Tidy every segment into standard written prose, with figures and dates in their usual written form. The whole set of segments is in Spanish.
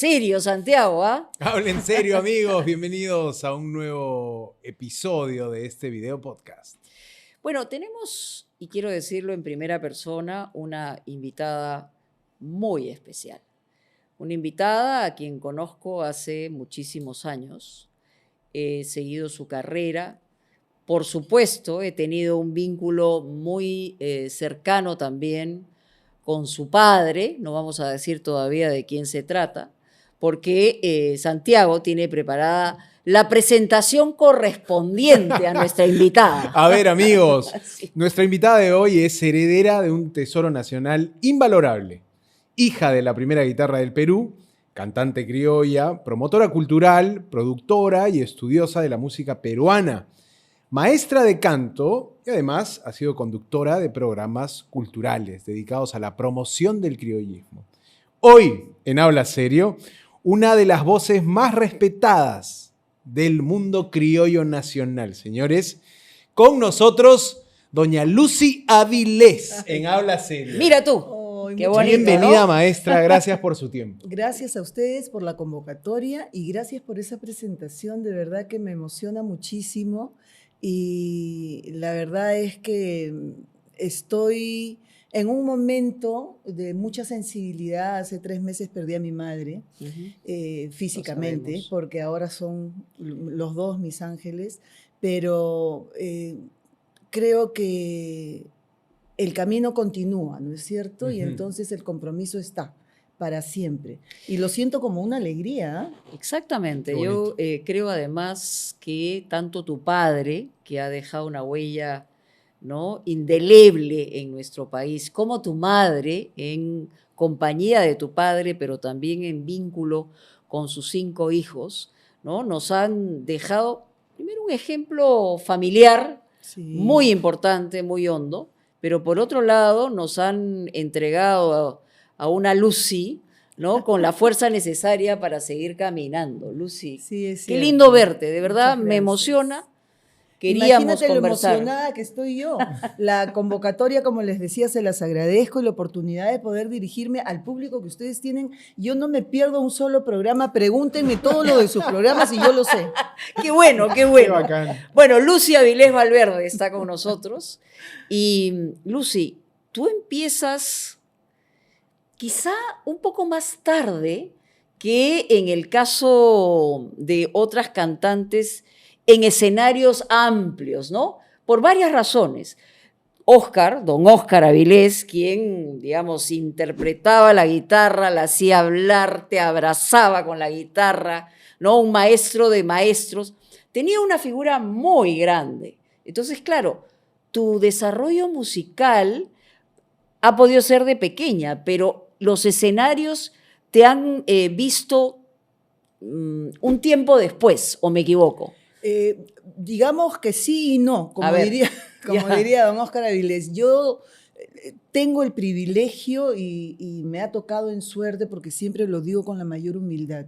Serio, Santiago, ¿ah? Hablen serio, amigos. Bienvenidos a un nuevo episodio de este video podcast. Bueno, tenemos, y quiero decirlo en primera persona, una invitada muy especial. Una invitada a quien conozco hace muchísimos años. He seguido su carrera. Por supuesto, he tenido un vínculo muy cercano también con su padre. No vamos a decir todavía de quién se trata, porque Santiago tiene preparada la presentación correspondiente a nuestra invitada. A ver, amigos, Sí. nuestra invitada de hoy es heredera de un tesoro nacional invalorable, hija de la primera guitarra del Perú, cantante criolla, promotora cultural, productora y estudiosa de la música peruana, maestra de canto y además ha sido conductora de programas culturales dedicados a la promoción del criollismo. Hoy, en Habla Serio, una de las voces más respetadas del mundo criollo nacional. Señores, con nosotros, doña Lucy Avilés, en Habla Serio. Mira tú, Oh, qué bonito, Bienvenida, ¿no? maestra. Gracias por su tiempo. Gracias a ustedes por la convocatoria y gracias por esa presentación. De verdad que me emociona muchísimo y la verdad es que estoy en un momento de mucha sensibilidad. Hace 3 meses perdí a mi madre físicamente, sabemos. porque ahora son los dos mis ángeles, pero creo que el camino continúa, ¿no es cierto? Y entonces el compromiso está para siempre. Y lo siento como una alegría. Exactamente. Qué Yo bonito. creo además que tanto tu padre, que ha dejado una huella, ¿no?, indeleble en nuestro país, como tu madre, en compañía de tu padre, pero también en vínculo con sus 5 hijos, ¿no?, nos han dejado primero un ejemplo familiar Sí. muy importante, muy hondo, pero por otro lado nos han entregado a una Lucy, ¿no?, con la fuerza necesaria para seguir caminando. Lucy, Sí, es qué cierto. lindo verte, de verdad Muchas me gracias. emociona. Queríamos Imagínate lo conversar. emocionada que estoy yo. La convocatoria, como les decía, se las agradezco y la oportunidad de poder dirigirme al público que ustedes tienen. Yo no me pierdo un solo programa. Pregúntenme todo lo de sus programas y yo lo sé. Qué bueno, qué Qué bueno. bacán. Bueno, Lucy Avilés Valverde está con nosotros. Y Lucy, tú empiezas quizá un poco más tarde que en el caso de otras cantantes en escenarios amplios, ¿no? Por varias razones. Don Óscar Avilés, quien, digamos, interpretaba la guitarra, la hacía hablar, te abrazaba con la guitarra, ¿no? Un maestro de maestros. Tenía una figura muy grande. Entonces, claro, tu desarrollo musical ha podido ser de pequeña, pero los escenarios te han visto un tiempo después, ¿o me equivoco? Digamos que sí y no, A ver, como ya. diría don Óscar Avilés. Yo tengo el privilegio y me ha tocado en suerte, porque siempre lo digo con la mayor humildad,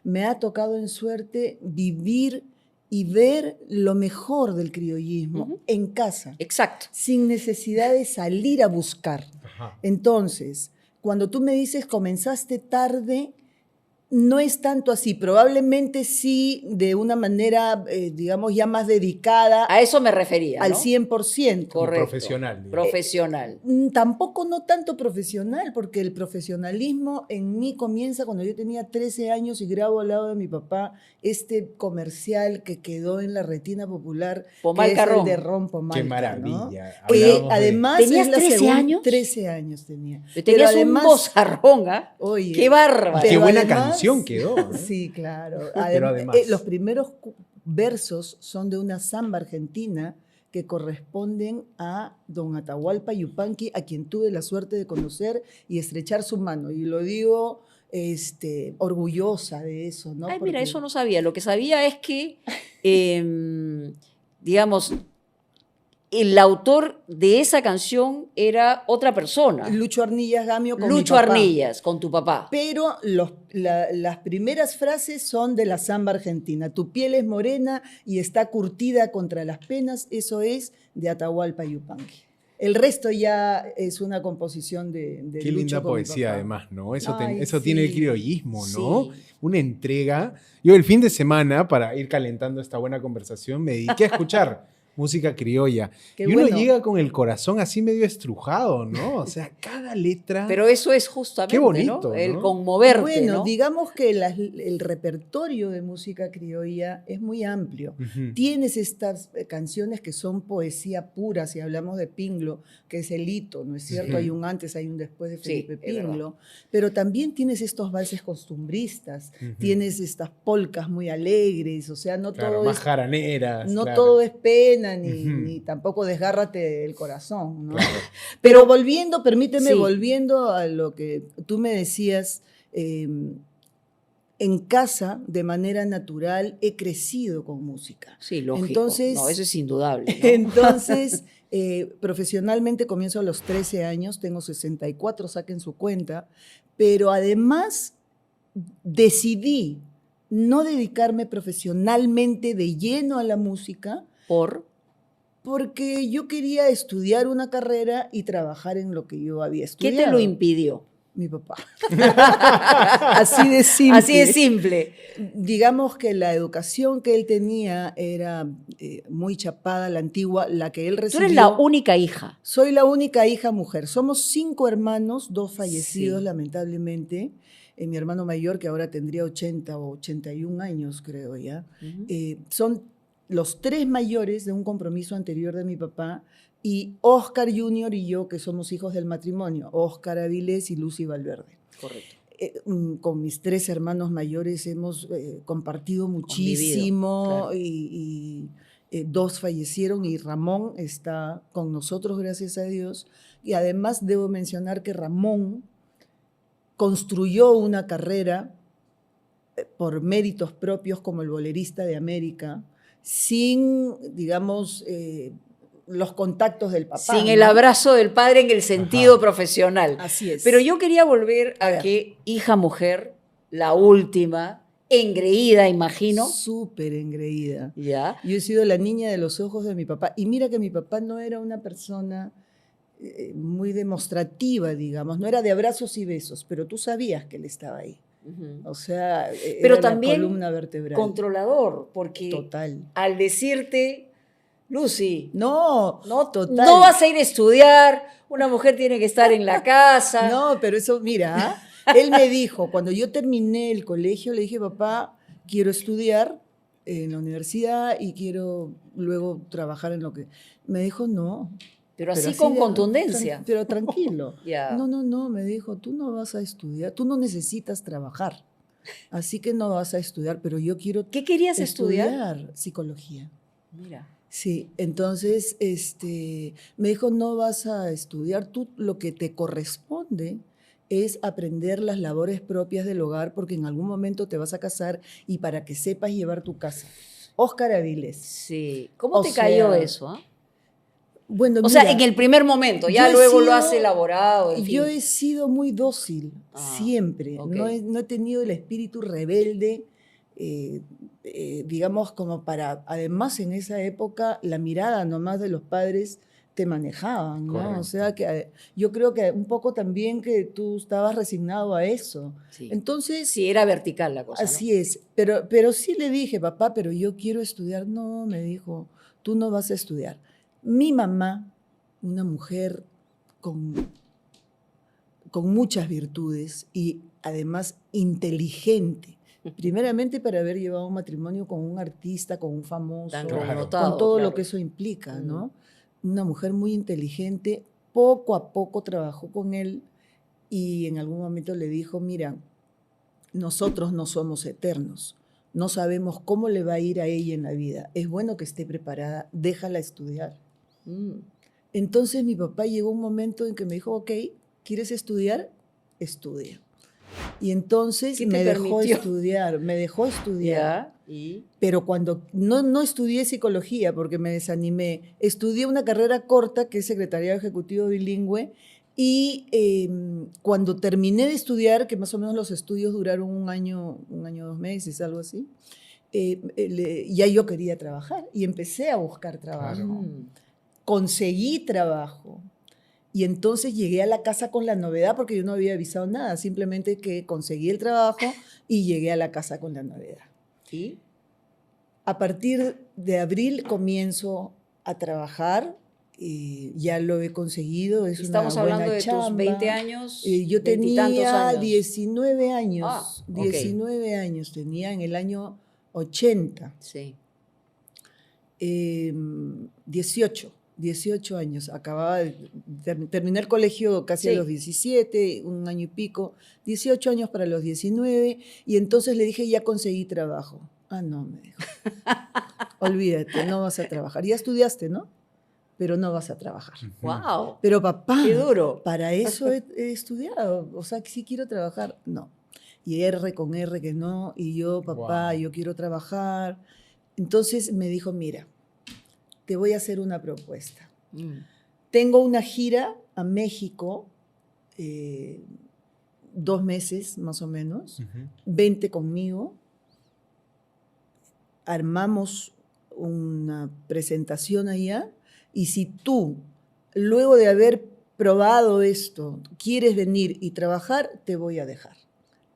me ha tocado en suerte vivir y ver lo mejor del criollismo en casa, Exacto. sin necesidad de salir a buscar. Ajá. Entonces, cuando tú me dices comenzaste tarde, no es tanto así. Probablemente sí, de una manera, digamos, ya más dedicada A eso me refería, al ¿no? 100%. Correcto. Profesional, digamos. Profesional. Tampoco no tanto profesional, porque el profesionalismo en mí comienza cuando yo tenía 13 años y grabo al lado de mi papá este comercial que quedó en la retina popular, Pomal que es Carrón. el de Ron Pomalca, Qué ¿no? maravilla. Que Hablábamos de- además ¿Tenías es la 13 segunda- años? 13 años tenía. Pero tenías Pero un vozarrón, ¿ah? Oye, ¡Qué bárbaro! Qué pero buena además- canción quedó, ¿eh? Sí, claro. Pero además- Los primeros versos son de una samba argentina que corresponden a don Atahualpa Yupanqui, a quien tuve la suerte de conocer y estrechar su mano. Y lo digo orgullosa de eso, ¿no? Ay, mira, Porque- eso no sabía. Lo que sabía es que, digamos, el autor de esa canción era otra persona. Lucho Arnillas Gamio con mi Lucho papá. Arnillas, con tu papá. Pero las primeras frases son de la samba argentina. Tu piel es morena y está curtida contra las penas. Eso es de Atahualpa Yupanqui. El resto ya es una composición de Qué Lucho linda con mi poesía, papá. además, ¿no? Eso, Ay, eso tiene el sí, criollismo, ¿no? Sí. Una entrega. Yo el fin de semana, para ir calentando esta buena conversación, me dediqué a escuchar música criolla. qué Y uno bueno. llega con el corazón así medio estrujado, ¿no? O sea, cada letra... Pero eso es justamente, Qué bonito, ¿no? El ¿no? conmoverte, Bueno, ¿no? digamos que el repertorio de música criolla es muy amplio. Ujú. Tienes estas canciones que son poesía pura, si hablamos de Pinglo, que es el hito, ¿no es cierto? Ujú. Hay un antes, hay un después de Sí, Felipe es verdad. Pinglo, pero también tienes estos valses costumbristas, Ujú. tienes estas polcas muy alegres, o sea, no Claro, todo más es jaraneras. no claro. todo es pena, ni, Ujú. ni tampoco desgárrate el corazón, ¿no? Claro. Pero volviendo, permíteme, Sí. volviendo a lo que tú me decías, en casa, de manera natural, he crecido con música. Sí, lógico. Entonces, No, eso es indudable, ¿no? entonces profesionalmente comienzo a los 13 años, tengo 64, saquen su cuenta, pero además decidí no dedicarme profesionalmente de lleno a la música Por... porque yo quería estudiar una carrera y trabajar en lo que yo había ¿Qué estudiado. te lo impidió? Mi papá. Así de simple. Así de simple. Digamos que la educación que él tenía era muy chapada, la antigua, la que él Tú recibió. eres la única hija. Soy la única hija mujer. Somos 5 hermanos, 2 fallecidos Sí. lamentablemente. Mi hermano mayor, que ahora tendría 80 o 81 años, creo ya. Ujú. Son los 3 mayores de un compromiso anterior de mi papá, y Oscar Junior y yo, que somos hijos del matrimonio, Oscar Avilés y Lucy Valverde. Correcto. Con mis 3 hermanos mayores hemos compartido muchísimo, claro. y 2 fallecieron y Ramón está con nosotros, gracias a Dios. Y además debo mencionar que Ramón construyó una carrera por méritos propios como el bolerista de América, sin, digamos, los contactos del papá. Sin el ¿no? abrazo del padre en el sentido Ajá. profesional. Así es. Pero yo quería volver A a ver. que hija mujer, la última, engreída, imagino. Súper engreída. Ya. Yo he sido la niña de los ojos de mi papá. Y mira que mi papá no era una persona muy demostrativa, digamos. No era de abrazos y besos, pero tú sabías que él estaba ahí. Ujú. O sea, Pero era también la columna vertebral. controlador, porque Total. al decirte, Lucy, No, no, total. no vas a ir a estudiar, una mujer tiene que estar en la casa. No, pero eso, mira, él me dijo, cuando yo terminé el colegio, le dije, papá, quiero estudiar en la universidad y quiero luego trabajar en lo que... Me dijo, no. Pero así con contundencia. Pero tranquilo. Ya. No, me dijo, tú no vas a estudiar, tú no necesitas trabajar, así que no vas a estudiar, pero yo quiero ¿Qué querías estudiar? estudiar psicología. Mira. Sí, entonces me dijo, no vas a estudiar, tú lo que te corresponde es aprender las labores propias del hogar, porque en algún momento te vas a casar y para que sepas llevar tu casa. Óscar Avilés. Sí. ¿Cómo O te cayó sea, eso? ¿Ah? Bueno, O sea, mira, en el primer momento, ya yo he luego lo sido- has elaborado, en fin. yo he sido muy dócil, Ah, siempre. ok. No he tenido el espíritu rebelde, digamos, como para... Además, en esa época, la mirada nomás de los padres te manejaban, ¿no? Correcto. O sea, que yo creo que un poco también que tú estabas resignado a eso. Sí. Entonces, Sí, era vertical la cosa, así es. Pero sí le dije, papá, pero yo quiero estudiar. No, me dijo, tú no vas a estudiar. Mi mamá, una mujer con muchas virtudes y además inteligente. Primeramente para haber llevado un matrimonio con un artista, con un famoso, Tan Claro. connotado, con todo claro. lo que eso implica, Mm. ¿no? Una mujer muy inteligente, poco a poco trabajó con él y en algún momento le dijo, mira, nosotros no somos eternos, no sabemos cómo le va a ir a ella en la vida, es bueno que esté preparada, déjala estudiar. Mm. Entonces mi papá llegó un momento en que me dijo, ok, ¿quieres estudiar? Estudia. Y entonces ¿Qué te me dejó permitió? estudiar, Ya. Y pero cuando no estudié psicología porque me desanimé, estudié una carrera corta que es secretariado ejecutivo bilingüe y cuando terminé de estudiar, que más o menos los estudios duraron un año, 2 meses, algo así, ya yo quería trabajar y empecé a buscar trabajo. Mm. Conseguí trabajo Y entonces llegué a la casa con la novedad porque yo no había avisado nada, simplemente que conseguí el trabajo y llegué a la casa con la novedad. ¿Y? A partir de abril comienzo a trabajar, ya lo he conseguido, es Estamos una buena hablando de chamba. tus 20 años, Yo 20 y tantos tenía años. 19 años, Ah, ok. 19 años tenía en el año 80. Sí. 18 años. Acababa de terminar el colegio casi a Sí. los 17, un año y pico. 18 años para los 19. Y entonces le dije, ya conseguí trabajo. Ah, no, me dijo. Olvídate, no vas a trabajar. Ya estudiaste, ¿no? Pero no vas a trabajar. ¡Wow! Pero papá, ¡Qué duro! para eso he estudiado. O sea, que sí quiero trabajar. No. Y R con R que no. Y yo, papá, Wow. yo quiero trabajar. Entonces me dijo, mira, te voy a hacer una propuesta. Tengo una gira a México, 2 meses más o menos. Vente conmigo. Armamos una presentación allá. Y si tú, luego de haber probado esto, quieres venir y trabajar, te voy a dejar.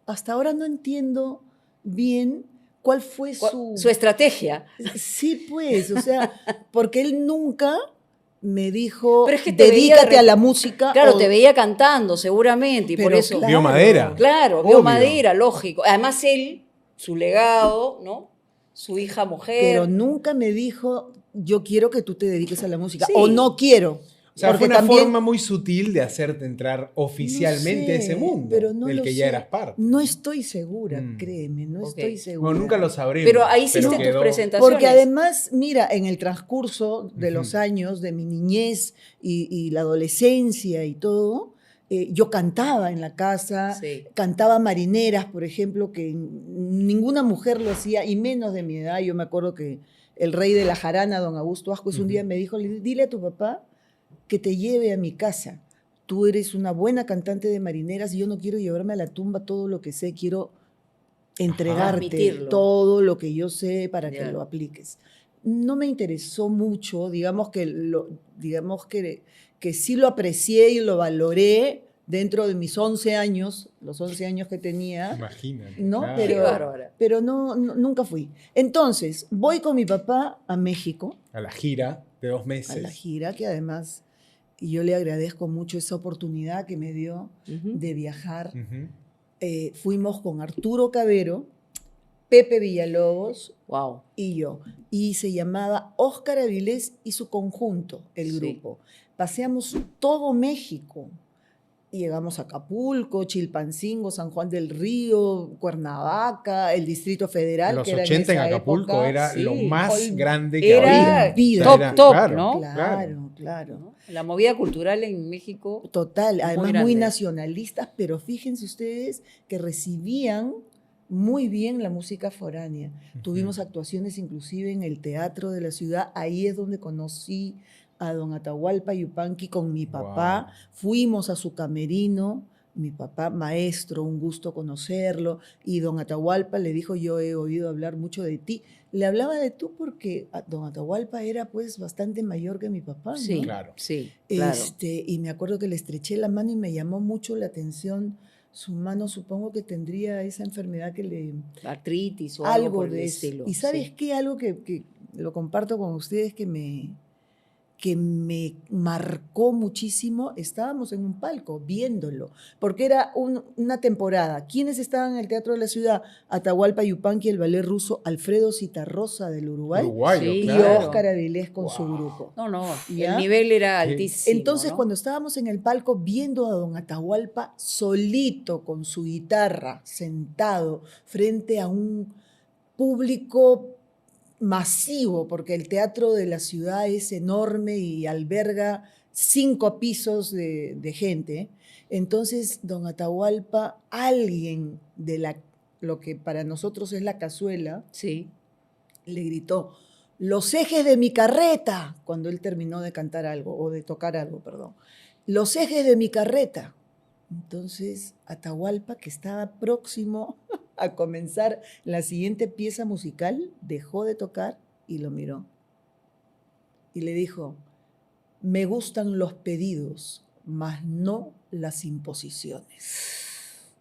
Hasta ahora no entiendo bien cuál fue Su estrategia. Sí, pues, o sea, porque él nunca me dijo, Pero es que te veía dedícate a la música. Claro, te veía cantando seguramente y por Pero eso... claro. Vio madera. Claro, vio Obvio. madera, lógico. Además él, su legado, ¿no? Su hija mujer. Pero nunca me dijo, yo quiero que tú te dediques a la música. Sí. O no quiero. O sea, Porque fue una también- forma muy sutil de hacerte entrar oficialmente a No sé, ese mundo pero no del lo que ya sé. eras parte. No estoy segura, Mm. créeme, no Ok. estoy segura. Bueno, nunca lo sabremos. Pero ahí hiciste tus quedó- presentaciones. Porque además, mira, en el transcurso de Ujú. los años, de mi niñez y la adolescencia y todo, yo cantaba en la casa, Sí. cantaba marineras, por ejemplo, que ninguna mujer lo hacía, y menos de mi edad. Yo me acuerdo que el rey de la jarana, don Augusto Ascuez, un día Ujú. me dijo, dile a tu papá que te lleve a mi casa. Tú eres una buena cantante de marineras y yo no quiero llevarme a la tumba todo lo que sé, quiero entregarte Transmitirlo. todo lo que yo sé para que Ya. lo apliques. No me interesó mucho, digamos que sí lo aprecié y lo valoré dentro de mis 11 años, los 11 años que tenía, Imagínate. ¿no? claro. Qué bárbara. Pero nunca fui. Entonces, voy con mi papá a México, A la gira de 2 a meses. la gira, que además yo le agradezco mucho esa oportunidad que me dio Ujú. de viajar. Ujú. Fuimos con Arturo Cabero, Pepe Villalobos Wow. y yo. Y se llamaba Óscar Avilés y su conjunto, el Sí. grupo. Paseamos todo México. Y llegamos a Acapulco, Chilpancingo, San Juan del Río, Cuernavaca, el Distrito Federal. Los que era 80 en esa Acapulco época. era sí. lo más Ol- grande que Era había. Vida. top, claro, ¿no? Claro, claro. ¿No? La movida cultural en México. Total, además muy grande. nacionalistas, pero fíjense ustedes que recibían muy bien la música foránea. Tuvimos actuaciones inclusive en el teatro de la ciudad, ahí es donde conocí a don Atahualpa Yupanqui con mi papá, Wow. fuimos a su camerino, mi papá maestro, un gusto conocerlo, y don Atahualpa le dijo, yo he oído hablar mucho de ti. Le hablaba de tú porque don Atahualpa era pues bastante mayor que mi papá, ¿no? Sí, Claro. sí, claro. Y me acuerdo que le estreché la mano y me llamó mucho la atención su mano, supongo que tendría esa enfermedad que le... Artritis o algo por el de eso. estilo. ¿Y sabes sí. qué? Algo que lo comparto con ustedes que me marcó muchísimo, estábamos en un palco viéndolo, porque era una temporada. ¿Quiénes estaban en el Teatro de la Ciudad? Atahualpa Yupanqui, el ballet ruso, Alfredo Citarrosa del Uruguay Uruguayo, Sí, y claro. Óscar Avilés con su Wow. grupo. No, ¿Ya? el nivel era Sí. altísimo. Entonces, ¿no? cuando estábamos en el palco viendo a don Atahualpa solito con su guitarra, sentado frente a un público masivo, porque el teatro de la ciudad es enorme y alberga 5 pisos de gente. Entonces, don Atahualpa, alguien de lo que para nosotros es la cazuela, Sí. le gritó, los ejes de mi carreta, cuando él terminó de cantar algo, o de tocar algo, perdón. Los ejes de mi carreta. Entonces, Atahualpa, que estaba próximo a comenzar la siguiente pieza musical, dejó de tocar y lo miró. Y le dijo, me gustan los pedidos, mas no las imposiciones.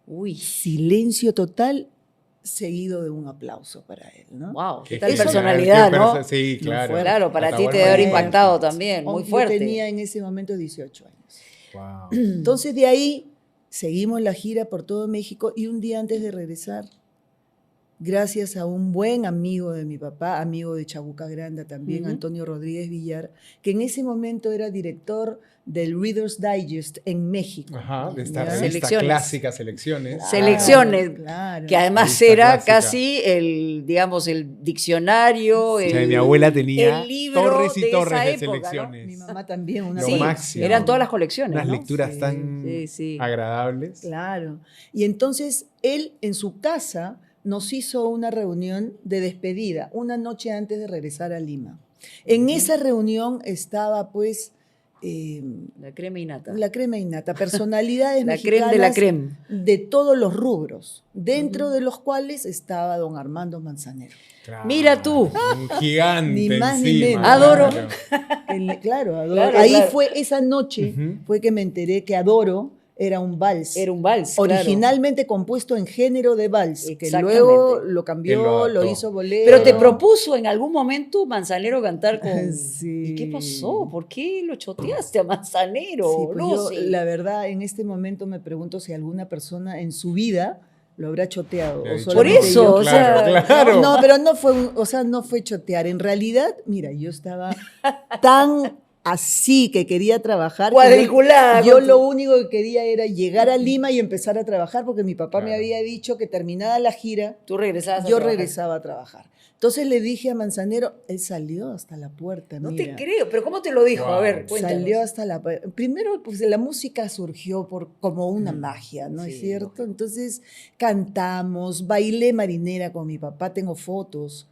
Uy, Silencio total seguido de un aplauso para él, ¿no? wow, qué Qué tal genial, personalidad, qué ¿no? Sí, No claro. fue- Claro, para ti te Atahualpa debe haber Yupanqui. impactado también, muy Yo fuerte. tenía en ese momento 18 años. Wow. Entonces de ahí seguimos la gira por todo México y un día antes de regresar, gracias a un buen amigo de mi papá, amigo de Chabuca Granda también, Ujú. Antonio Rodríguez Villar, que en ese momento era director del Reader's Digest en México. Ajá, de esta ¿Ya? revista Selecciones. clásica, Selecciones. Claro, Selecciones, claro. Que además Revista era clásica. casi el, digamos, el diccionario, O sea, mi abuela tenía el libro torres y de torres esa de época, ¿no? selecciones. Mi mamá también, una Lo Sí, máximo. eran todas las colecciones, Unas ¿no? lecturas Sí, tan sí, sí. agradables. Claro. Y entonces él en su casa nos hizo una reunión de despedida, una noche antes de regresar a Lima. En esa reunión estaba pues La crema y nata. la crema innata, personalidades La mexicanas crema de la crema. de todos los rubros, dentro de los cuales estaba don Armando Manzanero. Claro, Mira tú. Un gigante Ni más ni encima. menos. Adoro. Claro. Claro, Adoro. Claro, Ahí claro. fue esa noche, Ujú. fue que me enteré que Adoro era un vals. Era un vals, claro. Originalmente compuesto en género de vals, que Exactamente. luego lo Él cambió, lo lo adaptó. hizo bolero. Pero te propuso en algún momento Manzanero cantar con... Sí. ¿Y qué pasó? ¿Por qué lo choteaste a Manzanero? Sí, pues yo, Lucy? la verdad, en este momento me pregunto si alguna persona en su vida lo habrá choteado. Le ha O dicho, solamente Por eso, yo. o sea, claro, claro. No, pero no fue, o sea, no fue chotear. En realidad, mira, yo estaba tan así que quería trabajar. que Cuadriculada Yo con lo tu- único que quería era llegar a Lima y empezar a trabajar, porque mi papá me Claro. había dicho que terminada la gira, Tú regresabas a yo trabajar. regresaba a trabajar. Entonces le dije a Manzanero, él salió hasta la puerta. No mira. te creo, pero ¿cómo te lo dijo? Wow. A ver, cuéntanos. Salió hasta la... Primero, pues la música surgió como una magia, ¿no Sí, es cierto? lógico. Entonces cantamos, bailé marinera con mi papá, tengo fotos,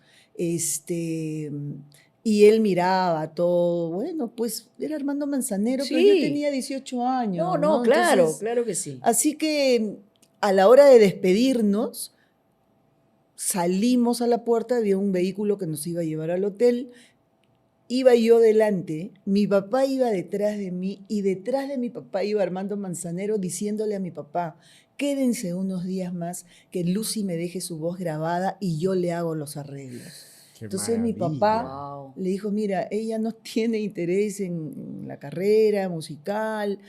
y él miraba todo. Bueno, pues era Armando Manzanero, pero yo Sí. tenía 18 años. No, no, claro, Entonces, claro que sí. así que a la hora de despedirnos, salimos a la puerta, había un vehículo que nos iba a llevar al hotel. Iba yo delante, mi papá iba detrás de mí y detrás de mi papá iba Armando Manzanero diciéndole a mi papá, quédense unos días más, que Lucy me deje su voz grabada y yo le hago los arreglos. Qué Entonces mi maravilla. papá Wow. le dijo, mira, ella no tiene interés en la carrera musical,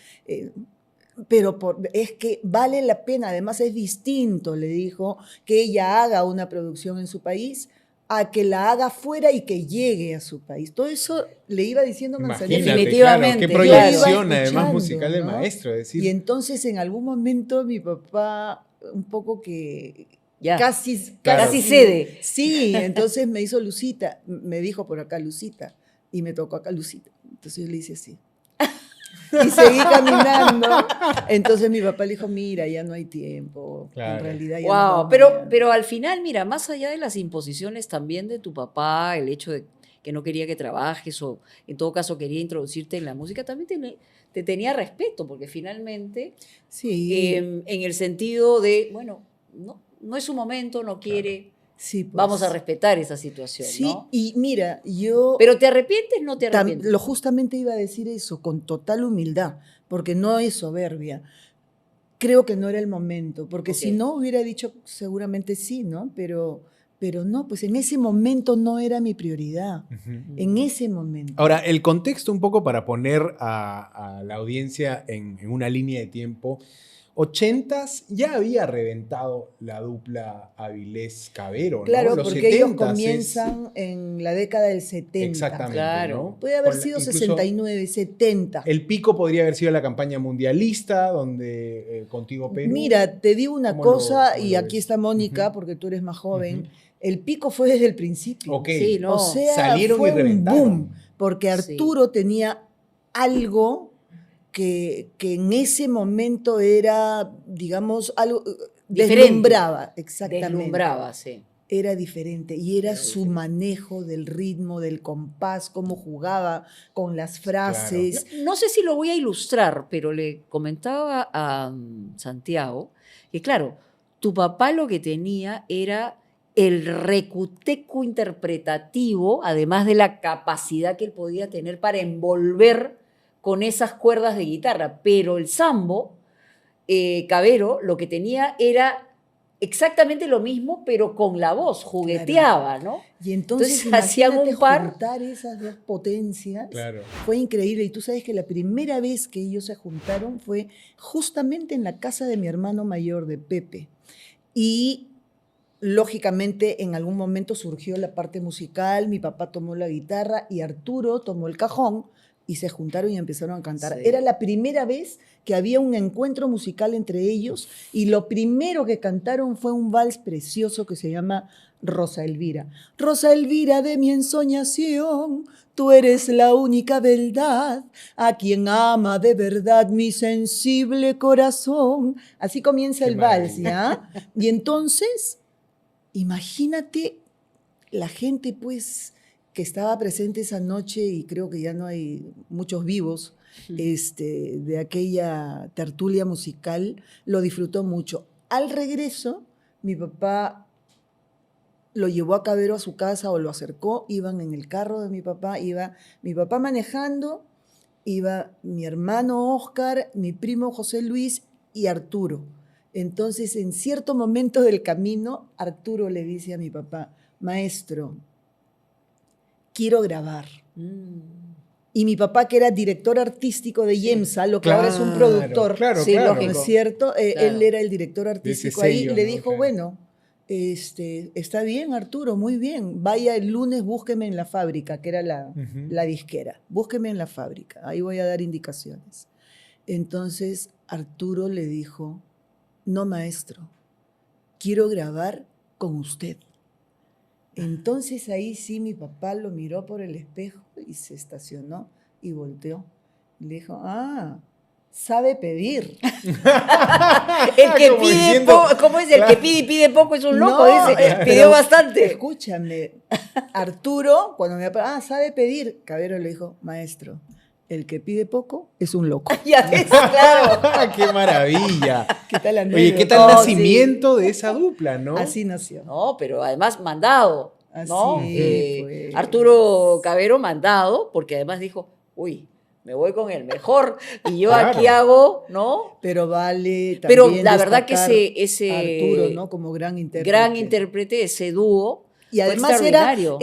pero es que vale la pena, además es distinto, le dijo, que ella haga una producción en su país a que la haga fuera y que llegue a su país. Todo eso le iba diciendo Manzanero. Imagínate, Definitivamente, claro, qué claro. proyección Yo iba además escuchando, musical del ¿no? maestro. Es decir, Y entonces en algún momento mi papá un poco que Ya. casi, Claro. Casi cede. Sí, entonces me hizo Lucita, me dijo por acá Lucita y me tocó acá Lucita. Entonces yo le hice así. Y seguí caminando. Entonces mi papá le dijo, mira, ya no hay tiempo. Claro. En realidad ya no Wow, vamos pero, mañana". pero al final, mira, más allá de las imposiciones también de tu papá, el hecho de que no quería que trabajes o en todo caso quería introducirte en la música, también te tenía respeto, porque finalmente, Sí, en el sentido de, bueno, no es su momento, no quiere, sí, pues. vamos a respetar esa situación, Sí, ¿no? y mira, yo Pero ¿te arrepientes o no te arrepientes? lo justamente iba a decir eso, con total humildad, porque no es soberbia. Creo que no era el momento, porque si Ok. no hubiera dicho seguramente sí, ¿no? Pero no, pues en ese momento no era mi prioridad. ujú. En ese momento. Ahora, el contexto un poco para poner a la audiencia en una línea de tiempo. 80s ya había reventado la dupla Avilés-Cabero, ¿no? Claro, Los porque ellos 70s comienzan en la década del 70. Exactamente, Claro. ¿no? Puede haber Con sido incluso 69, 70. El pico podría haber sido la campaña mundialista, donde Contigo Perú. Mira, te digo una ¿Cómo lo- cosa, cómo y lo aquí ves? está Mónica, Ujú. porque tú eres más joven. Ujú. El pico fue desde el principio. Ok. Sí, no. O sea, Salieron fue y un reventaron. boom, porque Sí. Arturo tenía algo que en ese momento era, digamos, algo Diferente. deslumbraba, exactamente. Deslumbraba, sí. Era diferente y era Era su diferente. manejo del ritmo, del compás, cómo jugaba con las frases. No sé si lo voy a ilustrar, pero le comentaba a Santiago que, claro, tu papá lo que tenía era el recuteco interpretativo, además de la capacidad que él podía tener para envolver con esas cuerdas de guitarra, pero el sambo, Cabero, lo que tenía era exactamente lo mismo, pero con la voz, jugueteaba, ¿no? Y entonces hacían un par. Juntar esas dos potencias Claro. fue increíble. Y tú sabes que la primera vez que ellos se juntaron fue justamente en la casa de mi hermano mayor, de Pepe. Y lógicamente en algún momento surgió la parte musical, mi papá tomó la guitarra y Arturo tomó el cajón y se juntaron y empezaron a cantar. Sí. Era la primera vez que había un encuentro musical entre ellos y lo primero que cantaron fue un vals precioso que se llama Rosa Elvira. Rosa Elvira de mi ensoñación, tú eres la única verdad, a quien ama de verdad mi sensible corazón. Así comienza Qué el vals, maravilla. ¿ya? Y entonces, imagínate la gente, pues, que estaba presente esa noche, y creo que ya no hay muchos vivos, de aquella tertulia musical, lo disfrutó mucho. Al regreso, mi papá lo llevó a Cabero a su casa o lo acercó, iban en el carro de mi papá, iba mi papá manejando, iba mi hermano Oscar, mi primo José Luis y Arturo. Entonces, en cierto momento del camino, Arturo le dice a mi papá, maestro, quiero grabar. Y mi papá, que era director artístico de IEMSA, lo que ahora es un productor, Claro, Sí, claro. ¿no lógico. es cierto? Claro. Él era el director artístico ahí, sello, le ¿no? dijo, Claro. bueno, está bien, Arturo, muy bien, vaya el lunes, búsqueme en la fábrica, que era la disquera, búsqueme en la fábrica, ahí voy a dar indicaciones. Entonces Arturo le dijo, no, maestro, quiero grabar con usted. Entonces ahí sí mi papá lo miró por el espejo y se estacionó y volteó. Le dijo, sabe pedir. El que Como pide diciendo, poco, ¿cómo es? El claro. que pide y pide poco es un loco, No, dice. pero Pidió bastante. Escúchame, Arturo, cuando mi papá, sabe pedir, Cabero le dijo, maestro, el que pide poco es un loco. Ya ves, claro. ¡Qué maravilla! ¿Qué tal la Oye, ¿qué tal No, el sí. nacimiento de esa dupla, no? Así nació. No, pero además mandado, ¿no? Así, pues. Arturo Cabero mandado, porque además dijo, uy, me voy con el mejor y yo Claro. aquí hago, ¿no? Pero vale también Pero la verdad que destacar ese Arturo, ¿no? Como gran intérprete. gran intérprete, ese dúo, Y además fue extraordinario.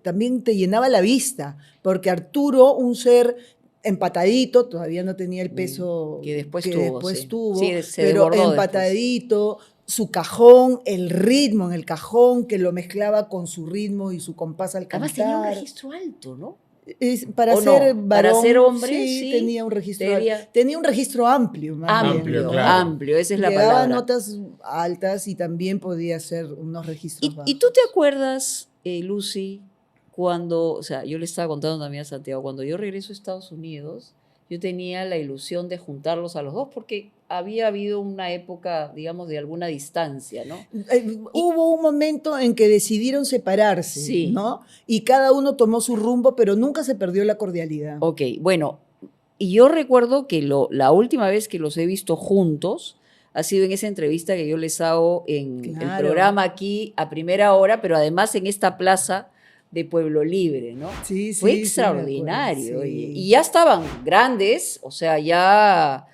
también te llenaba la vista, porque Arturo, un ser empatadito, todavía no tenía el peso que después tuvo, sí. tuvo, Sí, se pero desbordó empatadito, su cajón, el ritmo en el cajón, que lo mezclaba con su ritmo y su compás al cantar. Además tenía un registro alto, ¿no? Para ¿O ser no? varón, Para ser hombre, sí, sí, tenía un registro tenía- tenía un registro amplio, más bien, Amplio, ¿no? claro. amplio, esa es la Llegaba a palabra. notas altas y también podía hacer unos registros bajos. ¿Y tú te acuerdas, Lucy, cuando, o sea, yo le estaba contando también a Santiago, cuando yo regreso a Estados Unidos, yo tenía la ilusión de juntarlos a los dos porque había habido una época, digamos, de alguna distancia, ¿no? Hubo un momento en que decidieron separarse, Sí. ¿no? Y cada uno tomó su rumbo, pero nunca se perdió la cordialidad. Ok, bueno, y yo recuerdo que la última vez que los he visto juntos ha sido en esa entrevista que yo les hago en el Claro. programa aquí a primera hora, pero además en esta plaza de Pueblo Libre, ¿no? Sí, Fue sí, extraordinario. sí, me acuerdo, sí. Y ya estaban grandes, o sea, ya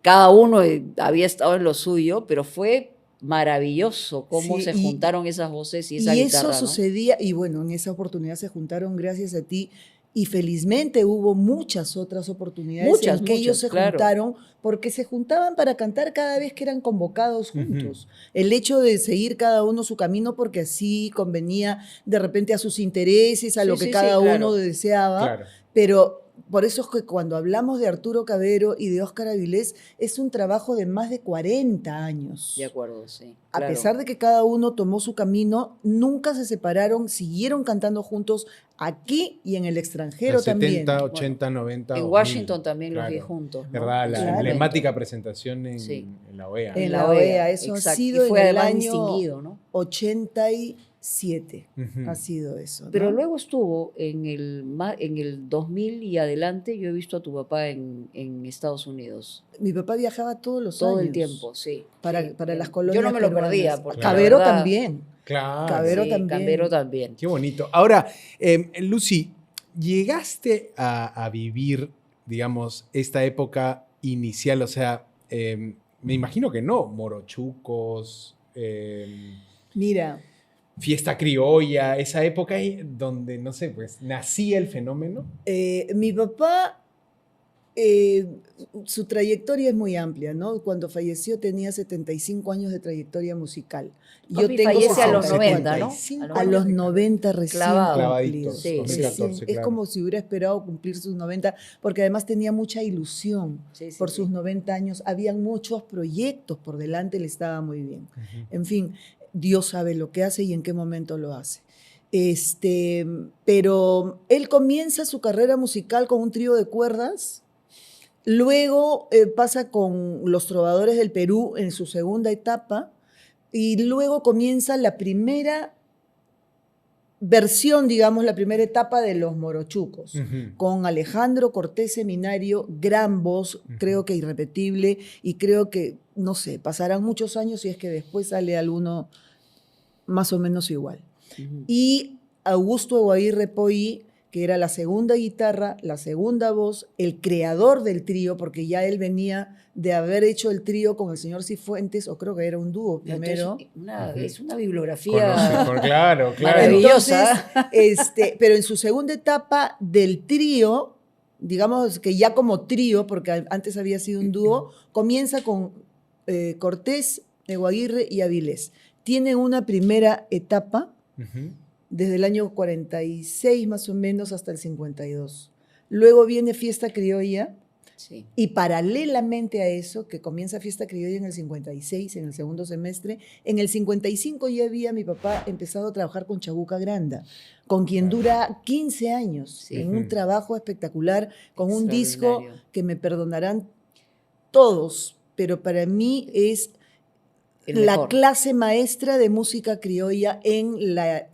cada uno había estado en lo suyo, pero fue maravilloso cómo Sí, se y- juntaron esas voces y esa Y guitarra, eso ¿no? sucedía, y bueno, en esa oportunidad se juntaron gracias a ti, y felizmente hubo muchas otras oportunidades Muchas, en que ellos muchas, se claro. juntaron, porque se juntaban para cantar cada vez que eran convocados juntos. El hecho de seguir cada uno su camino, porque así convenía de repente a sus intereses, a Sí, lo que sí, cada sí, claro. uno deseaba, Claro. pero por eso es que cuando hablamos de Arturo Cabero y de Óscar Avilés, es un trabajo de más de 40 años. De acuerdo, sí. A claro. pesar de que cada uno tomó su camino, nunca se separaron, siguieron cantando juntos aquí y en el extranjero Los 70, también. 80, 90. En 2000. Washington también los vi Claro. juntos, ¿no? ¿Verdad? La Claro. emblemática presentación en, Sí. en la OEA. En la OEA, eso ha exacto. sido Y fue en el además año distinguido, ¿no? 87. Ujú. Ha sido eso. ¿no? Pero luego estuvo en el 2000 y adelante, yo he visto a tu papá en Estados Unidos. Mi papá viajaba todos los Todo años. el tiempo, sí. Para, Sí. para las colonias Yo no me lo peruanas. perdía. Porque Claro. la Cabero verdad- también. Claro. Cabero Sí, también. Cabero también. Qué bonito. Ahora, Lucy, ¿llegaste a vivir digamos, esta época inicial? O sea, me imagino que no, morochucos, Mira, fiesta criolla, esa época ahí donde, no sé, pues nacía el fenómeno. mi papá, su trayectoria es muy amplia, ¿no? Cuando falleció tenía 75 años de trayectoria musical. Yo Papi tengo fallece a los 64. 90, ¿no? 65 A los 90 recién Clavado. Clavaditos, cumplidos. Sí, sí. 2014, Es claro. como si hubiera esperado cumplir sus 90, porque además tenía mucha ilusión Sí, sí, por sí. sus 90 años. Habían muchos proyectos por delante, le estaba muy bien. Ujú. En fin, Dios sabe lo que hace y en qué momento lo hace. Pero él comienza su carrera musical con un trío de cuerdas. Luego pasa con Los Trovadores del Perú en su segunda etapa y luego comienza la primera versión, digamos, la primera etapa de Los Morochucos, Ujú. con Alejandro Cortés Seminario, gran voz, creo que irrepetible, y creo que, no sé, pasarán muchos años y es que después sale alguno más o menos igual. Ujú. Y Augusto Eguaguirre Poí, que era la segunda guitarra, la segunda voz, el creador del trío, porque ya él venía de haber hecho el trío con el señor Cifuentes, o creo que era un dúo No, primero. entonces, es una bibliografía Claro, claro. maravillosa. Pero en su segunda etapa del trío, digamos que ya como trío, porque antes había sido un dúo, comienza con Cortés, Eguaguirre y Avilés. Tiene una primera etapa Ujú. desde el año 46 más o menos hasta el 52. Luego viene Fiesta Criolla Sí. y paralelamente a eso, que comienza Fiesta Criolla en el 56, en el segundo semestre, en el 55 ya había mi papá empezado a trabajar con Chabuca Granda, con quien dura 15 años, Sí. en un trabajo espectacular, con un disco Extraordinario. que me perdonarán todos, pero para mí es El la mejor. clase maestra de música criolla en la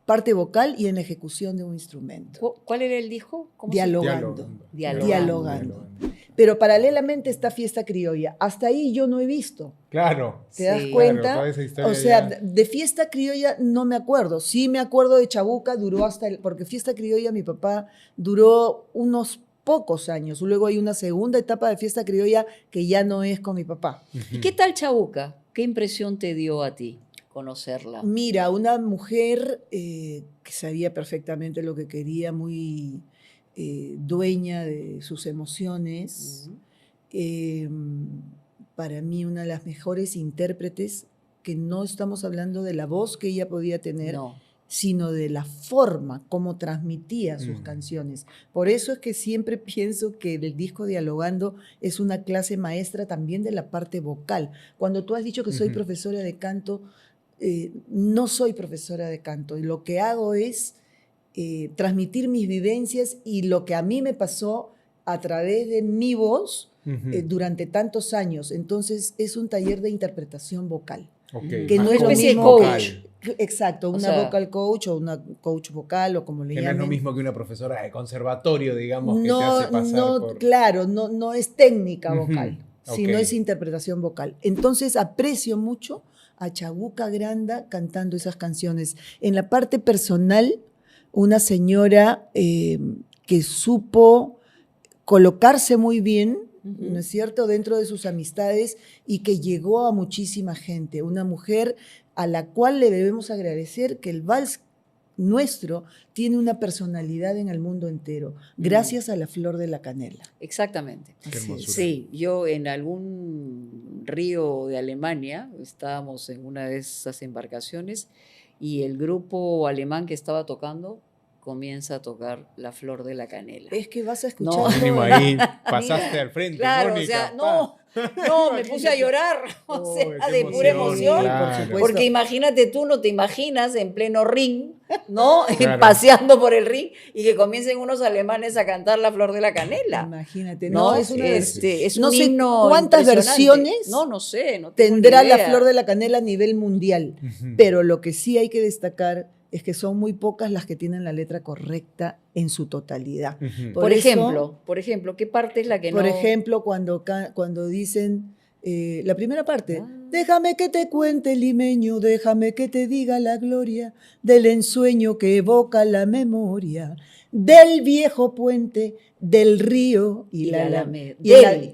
parte vocal y en la ejecución de un instrumento. ¿Cuál era el disco? ¿Cómo se- Dialogando. Dialogando. Pero paralelamente está Fiesta Criolla. Hasta ahí yo no he visto. Claro. ¿Te das Sí. cuenta? Claro, toda esa historia O sea, ya. de Fiesta Criolla no me acuerdo. Sí me acuerdo de Chabuca, duró porque Fiesta Criolla mi papá duró unos pocos años. Luego hay una segunda etapa de Fiesta Criolla que ya no es con mi papá. ¿Y qué tal Chabuca? ¿Qué impresión te dio a ti conocerla? Mira, una mujer que sabía perfectamente lo que quería, muy dueña de sus emociones. Ujú. Para mí una de las mejores intérpretes, que no estamos hablando de la voz que ella podía tener, No. sino de la forma como transmitía sus canciones. Por eso es que siempre pienso que el disco Dialogando es una clase maestra también de la parte vocal. Cuando tú has dicho que soy profesora de canto, no soy profesora de canto, y lo que hago es transmitir mis vivencias y lo que a mí me pasó a través de mi voz durante tantos años. Entonces es un taller de interpretación vocal. Ok. Que Más no es lo especie de mismo. coach. Exacto, O una sea, vocal coach o una coach vocal o como le Que no es llamen. lo mismo que una profesora de conservatorio, digamos, que te No, hace pasar no, por... claro, no es técnica Ujú, vocal, ok. sino es interpretación vocal. Entonces aprecio mucho a Chabuca Granda cantando esas canciones. En la parte personal, una señora que supo colocarse muy bien, ¿no es cierto?, dentro de sus amistades y que llegó a muchísima gente. Una mujer a la cual le debemos agradecer que el vals nuestro tiene una personalidad en el mundo entero, gracias a la flor de la canela. Exactamente. Qué Así es. hermosura. Sí, yo en algún río de Alemania, estábamos en una de esas embarcaciones y el grupo alemán que estaba tocando comienza a tocar La Flor de la Canela. Es que vas a No. escuchar. Mínimo ahí pasaste al frente, Claro, Mónica. o sea, pa. no, me puse a llorar, o Oh, sea, qué de pura emoción. claro. por supuesto. Porque imagínate tú, no te imaginas en pleno ring, ¿no? Claro. Paseando por el ring y que comiencen unos alemanes a cantar La Flor de la Canela. Imagínate, No, es una es no un sé himno cuántas impresionante. versiones No sé, no tengo tendrá ni la idea. flor de la canela a nivel mundial, Ujú. pero lo que sí hay que destacar es que son muy pocas las que tienen la letra correcta en su totalidad. Ujú. Por Por eso- ejemplo, ¿qué parte es la que Por no? ejemplo, cuando dicen la primera parte. Ah. Déjame que te cuente, limeño, déjame que te diga la gloria del ensueño que evoca la memoria, del viejo puente, del río y la alameda.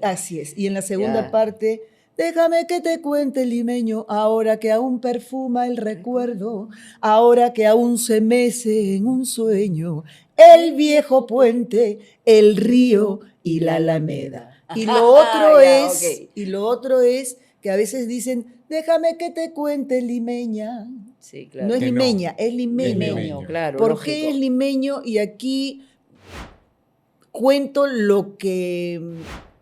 Así es. Y en la segunda Ya. parte, déjame que te cuente, limeño, ahora que aún perfuma el recuerdo, ahora que aún se mece en un sueño, el viejo puente, el río y la alameda. Y lo otro Ya, es, ok. y lo otro es que a veces dicen, déjame que te cuente, limeña. Sí, claro. No es Que no. limeña, es limeño. Limeño, claro, ¿Por lógico. qué es limeño? Y aquí cuento lo que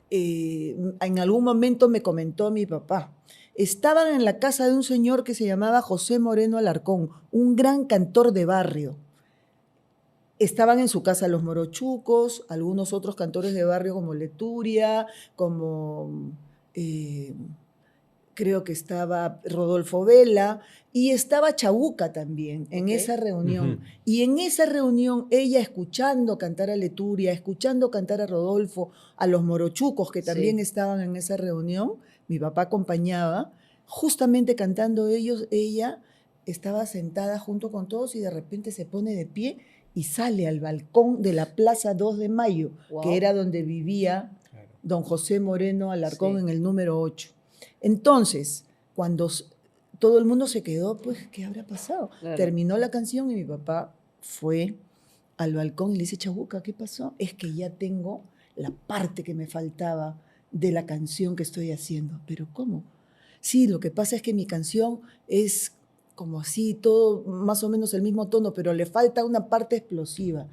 en algún momento me comentó mi papá. Estaban en la casa de un señor que se llamaba José Moreno Alarcón, un gran cantor de barrio. Estaban en su casa los morochucos, algunos otros cantores de barrio como Leturia, como creo que estaba Rodolfo Vela y estaba Chabuca también en Ok. esa reunión. Ujú. Y en esa reunión ella escuchando cantar a Leturia, escuchando cantar a Rodolfo, a los morochucos que también Sí. estaban en esa reunión, mi papá acompañaba, justamente cantando ellos, ella estaba sentada junto con todos y de repente se pone de pie y sale al balcón de la Plaza 2 de Mayo, Wow. que era donde vivía Claro. don José Moreno Alarcón Sí. en el número 8. Entonces, cuando todo el mundo se quedó, pues, ¿qué habrá pasado? Claro. Terminó la canción y mi papá fue al balcón y le dice, Chabuca, ¿qué pasó? Es que ya tengo la parte que me faltaba de la canción que estoy haciendo. ¿Pero cómo? Sí, lo que pasa es que mi canción es como así, todo más o menos el mismo tono, pero le falta una parte explosiva.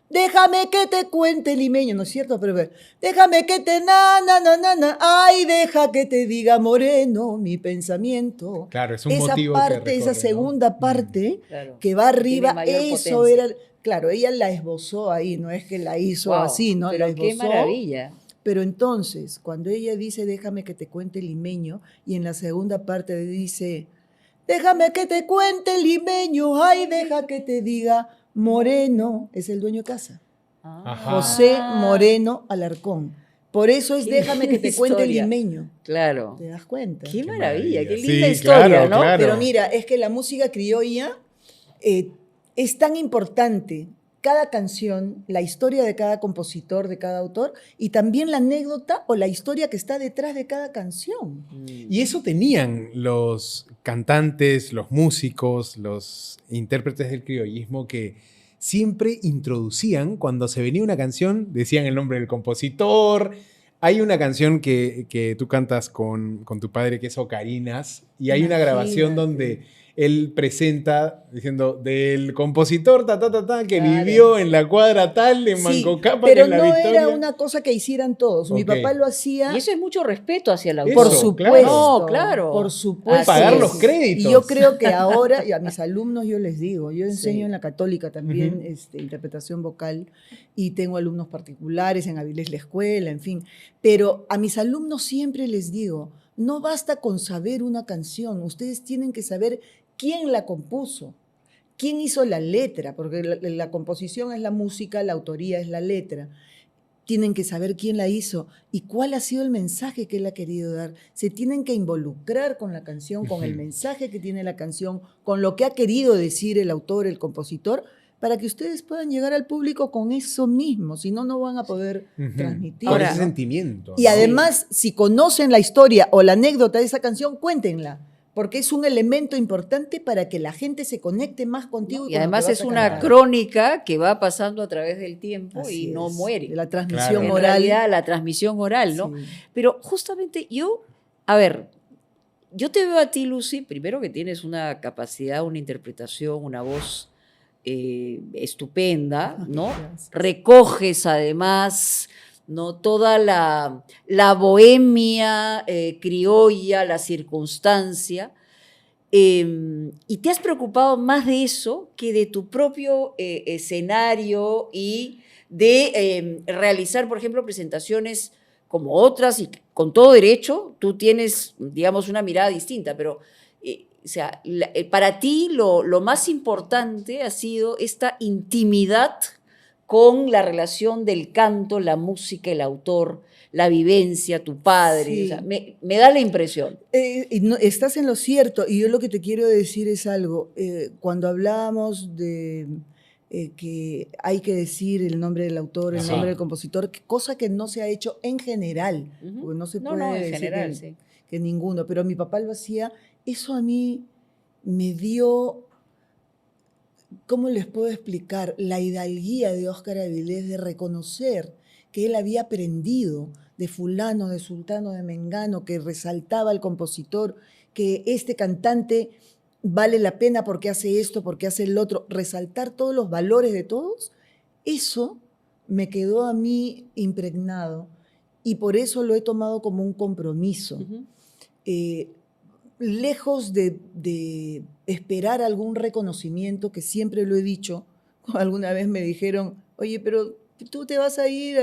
Déjame que te cuente, limeño, ¿no es cierto? Pero déjame que te ay, deja que te diga moreno mi pensamiento. Claro, es un Esa motivo que parte, esa recorre, ¿no? segunda parte Claro. que va Tiene arriba, mayor eso potencia. era, claro, ella la esbozó ahí, no es que la hizo Wow, así, ¿no? La pero qué esbozó. maravilla. Pero entonces, cuando ella dice, déjame que te cuente limeño, y en la segunda parte dice, déjame que te cuente limeño, ay, deja que te diga moreno, es el dueño de casa. Ajá. José Moreno Alarcón. Por eso es Qué déjame que linda te cuente historia. limeño. Claro. ¿Te das cuenta? Qué Qué maravilla, qué maravilla. linda Sí, historia, claro, ¿no? claro. Pero mira, es que la música criolla es tan importante. Cada canción, la historia de cada compositor, de cada autor, y también la anécdota o la historia que está detrás de cada canción. Y eso tenían los cantantes, los músicos, los intérpretes del criollismo que siempre introducían, cuando se venía una canción, decían el nombre del compositor. Hay una canción que tú cantas con tu padre que es Ocarinas, y hay una grabación Imagínate. donde él presenta diciendo del compositor que Claro. vivió en la cuadra tal, en Sí, Mancocapa, que pero en la no Victoria. era una cosa que hicieran todos. Mi Ok. papá lo hacía. Y eso es mucho respeto hacia el autor. Por Eso, supuesto, claro. No, claro. por supuesto. Pagar que los sí. créditos. Y yo creo que ahora, y a mis alumnos yo les digo, yo enseño Sí. en la Católica también Ujú. interpretación vocal y tengo alumnos particulares, en Avilés la escuela, en fin. Pero a mis alumnos siempre les digo, no basta con saber una canción, ustedes tienen que saber quién la compuso. ¿Quién hizo la letra? Porque la composición es la música, la autoría es la letra. Tienen que saber quién la hizo y cuál ha sido el mensaje que él ha querido dar. Se tienen que involucrar con la canción, con el Ujú. mensaje que tiene la canción, con lo que ha querido decir el autor, el compositor, para que ustedes puedan llegar al público con eso mismo. Si no, no van a poder Ujú. transmitir. Con Ahora, ese ¿no? sentimiento. Y ¿no? además, si conocen la historia o la anécdota de esa canción, cuéntenla, porque es un elemento importante para que la gente se conecte más contigo. Y con lo que además vas es a una cantar. crónica que va pasando a través del tiempo Así y no es, muere. de la Claro. transmisión En oral. realidad, la transmisión oral, ¿no? Sí. Pero justamente yo, a ver, yo te veo a ti, Lucy, primero que tienes una capacidad, una interpretación, una voz estupenda, ¿no? Gracias. Recoges además, ¿no? Toda la bohemia criolla, la circunstancia. Y te has preocupado más de eso que de tu propio escenario y de realizar, por ejemplo, presentaciones como otras y con todo derecho, tú tienes, digamos, una mirada distinta, pero o sea, para ti lo más importante ha sido esta intimidad con la relación del canto, la música, el autor, la vivencia, tu padre. Sí. O sea, me da la impresión. Y estás en lo cierto, y yo lo que te quiero decir es algo. Cuando hablábamos de que hay que decir el nombre del autor, el Sí. nombre del compositor, cosa que no se ha hecho en general, Ujú. porque no se No, puede no, en decir general, que, sí. que ninguno, pero mi papá lo hacía. Eso a mí me dio, ¿cómo les puedo explicar? La hidalguía de Óscar Avilés de reconocer que él había aprendido de fulano, de sultano, de mengano, que resaltaba al compositor, que este cantante vale la pena porque hace esto, porque hace el otro, resaltar todos los valores de todos, eso me quedó a mí impregnado y por eso lo he tomado como un compromiso. Ujú. Lejos de esperar algún reconocimiento, que siempre lo he dicho, alguna vez me dijeron, oye, pero tú te vas a ir,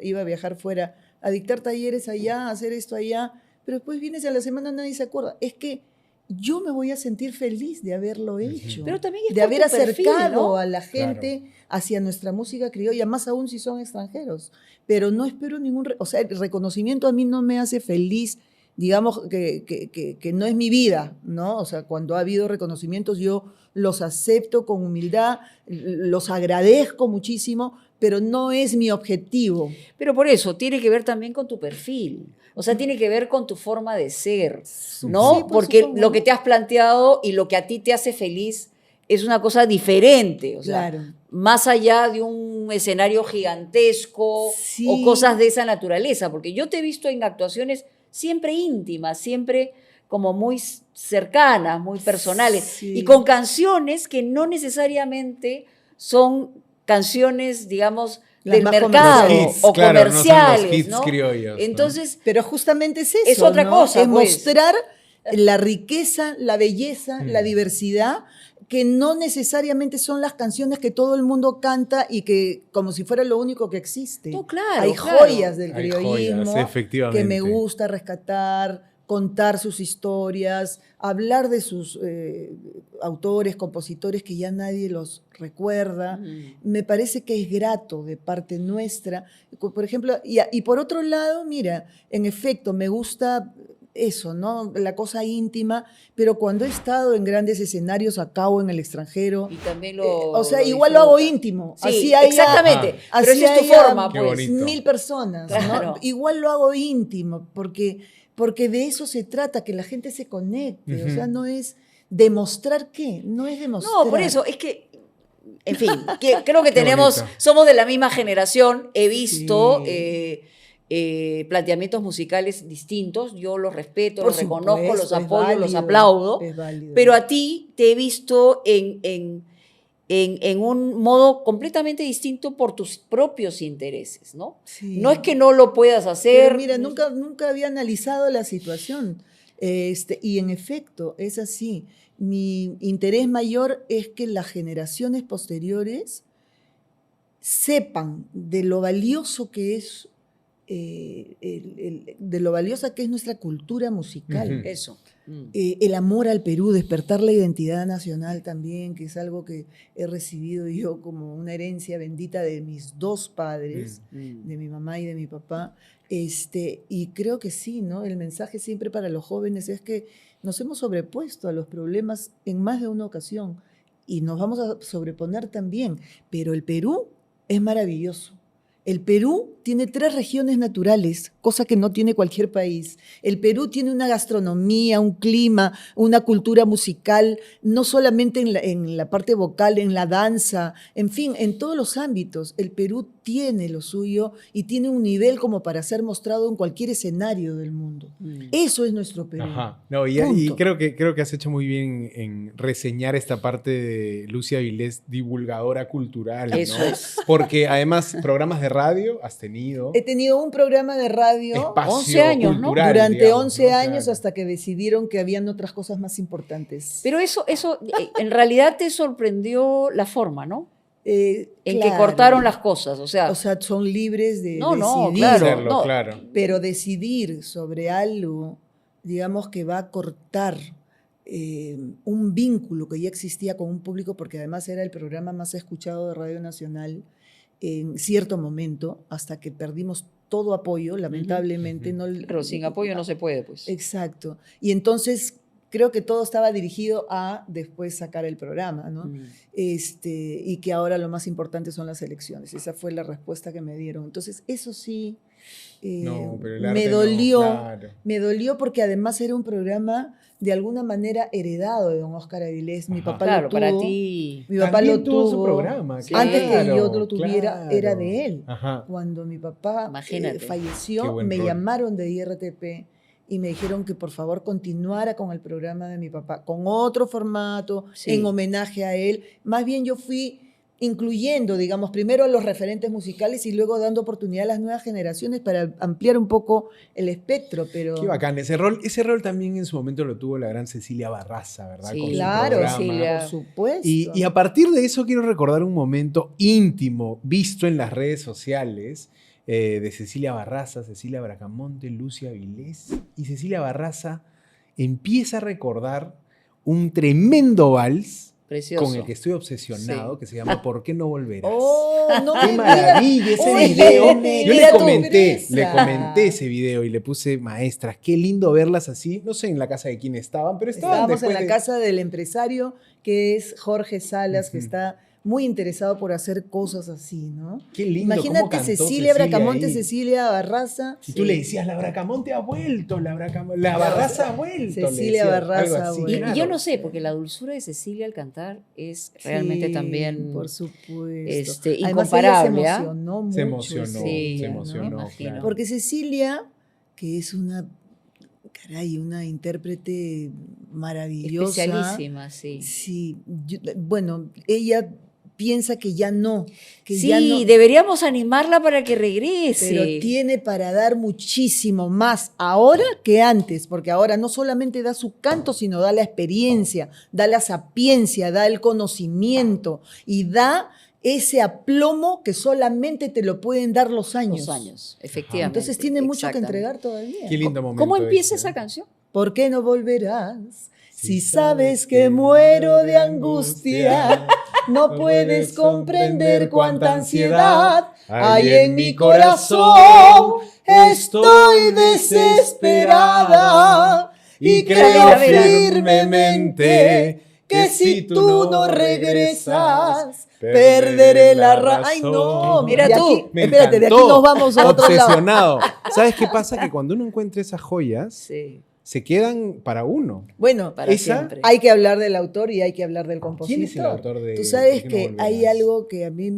iba a viajar fuera, a dictar talleres allá, a hacer esto allá, pero después vienes a la semana, nadie se acuerda. Es que yo me voy a sentir feliz de haberlo hecho, Pero también es de por haber tu perfil, acercado ¿no? a la gente hacia nuestra música criolla, más aún si son extranjeros. Pero no espero ningún, o sea, el reconocimiento a mí no me hace feliz, digamos que no es mi vida, ¿no? O sea, cuando ha habido reconocimientos yo los acepto con humildad, los agradezco muchísimo, pero no es mi objetivo. Pero por eso, tiene que ver también con tu perfil. O sea, tiene que ver con tu forma de ser, ¿no? Sí, pues, Porque supongo, lo ¿no? que te has planteado y lo que a ti te hace feliz es una cosa diferente. O sea, Claro. más allá de un escenario gigantesco Sí. o cosas de esa naturaleza. Porque yo te he visto en actuaciones siempre íntimas, siempre como muy cercanas, muy personales, Sí. y con canciones que no necesariamente son canciones, digamos, Las del más mercado Los hits, o claro, no son los comerciales, hits ¿no? criollos, ¿no? Entonces, Pero justamente es eso, Es otra ¿no? cosa, Es pues. mostrar la riqueza, la belleza, la Mm. diversidad, que no necesariamente son las canciones que todo el mundo canta y que como si fuera lo único que existe. No, claro, Hay claro. joyas del Hay criollismo joyas, efectivamente. que me gusta rescatar, contar sus historias, hablar de sus autores, compositores que ya nadie los recuerda. Mm. Me parece que es grato de parte nuestra. Por ejemplo, y por otro lado, mira, en efecto, me gusta eso, ¿no? La cosa íntima, pero cuando he estado en grandes escenarios acá o en el extranjero, Y también o sea, igual lo hago disfrutas. íntimo. Sí, así haya, exactamente. Ajá. Pero así esa es tu haya forma, Qué pues. bonito. 1000 personas, Claro. ¿no? Igual lo hago íntimo, porque de eso se trata, que la gente se conecte. O Ujú. sea, no es demostrar qué, no es demostrar. No, por eso, es que, en fin, creo que Qué tenemos, bonito. somos de la misma generación, he visto Sí. planteamientos musicales distintos, yo los respeto, Por los reconozco, los supuesto, es apoyo, los válido, aplaudo, es válido. pero a ti te he visto en un modo completamente distinto por tus propios intereses, ¿no? Sí. No es que no lo puedas hacer. Pero mira, nunca había analizado la situación. Y en efecto, es así. Mi interés mayor es que las generaciones posteriores sepan de lo valioso que es, de lo valiosa que es nuestra cultura musical. Ujú. Eso. El amor al Perú, despertar la identidad nacional también, que es algo que he recibido yo como una herencia bendita de mis dos padres, de mi mamá y de mi papá. Y creo que sí, ¿no? El mensaje siempre para los jóvenes es que nos hemos sobrepuesto a los problemas en más de una ocasión y nos vamos a sobreponer también, pero el Perú es maravilloso. El Perú tiene 3 regiones naturales, cosa que no tiene cualquier país. El Perú tiene una gastronomía, un clima, una cultura musical, no solamente en la parte vocal, en la danza, en fin, en todos los ámbitos. El Perú tiene lo suyo y tiene un nivel como para ser mostrado en cualquier escenario del mundo. Eso es nuestro Perú. Ajá. No, y Punto. creo que has hecho muy bien en reseñar esta parte de Lucy Avilés, divulgadora cultural, ¿no? Eso es. Porque además programas de radio has tenido. He tenido un programa de radio Espacio 11 años, ¿no? cultural, durante digamos, 11 ¿no? años Claro. hasta que decidieron que habían otras cosas más importantes. Pero eso en realidad te sorprendió la forma, ¿no? En que Claro. cortaron las cosas, o sea, son libres de No, no, decidir. claro. Hacerlo, no. claro. Pero decidir sobre algo, digamos que va a cortar un vínculo que ya existía con un público, porque además era el programa más escuchado de Radio Nacional, en cierto momento, hasta que perdimos todo apoyo, lamentablemente. No, Pero sin apoyo no se puede, pues. Exacto. Y entonces creo que todo estaba dirigido a después sacar el programa, ¿no? Mm. Y que ahora lo más importante son las elecciones. Esa fue la respuesta que me dieron. Entonces, eso sí, No, pero el me arte no, dolió. claro. Me dolió porque además era un programa de alguna manera heredado de don Óscar Avilés. Mi Ajá. papá Claro, lo tuvo. para ti. Mi papá También lo tuvo su tuvo. programa. Sí. Antes que yo claro, lo tuviera, claro. era de él. Ajá. Cuando mi papá Imagínate. Qué falleció, buen me rol. llamaron de IRTP y me dijeron que por favor continuara con el programa de mi papá, con otro formato, Sí. en homenaje a él. Más bien yo fui incluyendo, digamos, primero a los referentes musicales y luego dando oportunidad a las nuevas generaciones para ampliar un poco el espectro, pero... Qué bacán. Ese rol también en su momento lo tuvo la gran Cecilia Barraza, ¿verdad? Sí, Con su Claro, programa. Cecilia. por supuesto. Y a partir de eso quiero recordar un momento íntimo visto en las redes sociales de Cecilia Barraza, Cecilia Bracamonte, Lucia Avilés. Y Cecilia Barraza empieza a recordar un tremendo vals Precioso. con el que estoy obsesionado, Sí. que se llama ¿Por qué no volverás? ¡Oh, no ¡Qué me maravilla digas! ese Oye, video! Yo mira le tu comenté sorpresa. ese video y le puse, maestras, qué lindo verlas así. No sé en la casa de quién estaban, pero estaban Estábamos en después la de- casa del empresario, que es Jorge Salas, que Ujú. está muy interesado por hacer cosas así, ¿no? Qué lindo cómo Imagínate cantó Cecilia Bracamonte, ahí. Cecilia Barraza. Y tú le decías, la Bracamonte ha vuelto, la Barraza ha vuelto. le Cecilia decías, Barraza algo así, ha Y, vuelto. y yo no sé, porque la dulzura de Cecilia al cantar es realmente Sí, también por supuesto. incomparable. Además, ella se ¿Ah? emocionó mucho. Se emocionó, Sí, se ¿no? emocionó. Me imagino. claro. Porque Cecilia, que es una intérprete maravillosa. Especialísima, sí. Sí, bueno, ella piensa que ya no, que Sí, ya no, deberíamos animarla para que regrese. pero tiene para dar muchísimo más ahora que antes, porque ahora no solamente da su canto, sino da la experiencia, da la sapiencia, da el conocimiento y da ese aplomo que solamente te lo pueden dar los años. Los años, efectivamente. Entonces tiene mucho que exactamente. entregar todavía. Qué lindo momento. ¿Cómo empieza ese, esa canción? ¿Por qué no volverás? Si Si sabes que muero de angustia, no puedes comprender cuánta ansiedad hay en mi corazón. Estoy desesperada y creo A ver. firmemente que si tú no regresas, perderé la razón. Ay, no. Mira de tú. aquí- Me espérate, de aquí encantó. nos vamos a otro lado. Obsesionado. ¿Sabes qué pasa? Que cuando uno encuentra esas joyas, Sí, se quedan para uno. Bueno, para Esa- siempre. hay que hablar del autor y hay que hablar del compositor. ¿Quién es el autor de Tú sabes ¿Por qué no que hay volverás? algo que a mí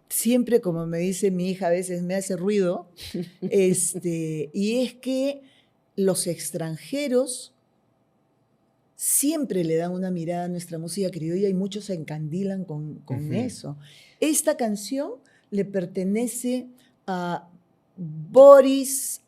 siempre, como me dice mi hija, a veces me hace ruido, y es que los extranjeros siempre le dan una mirada a nuestra música criolla y muchos se encandilan con Ujú. eso. Esta canción le pertenece a Boris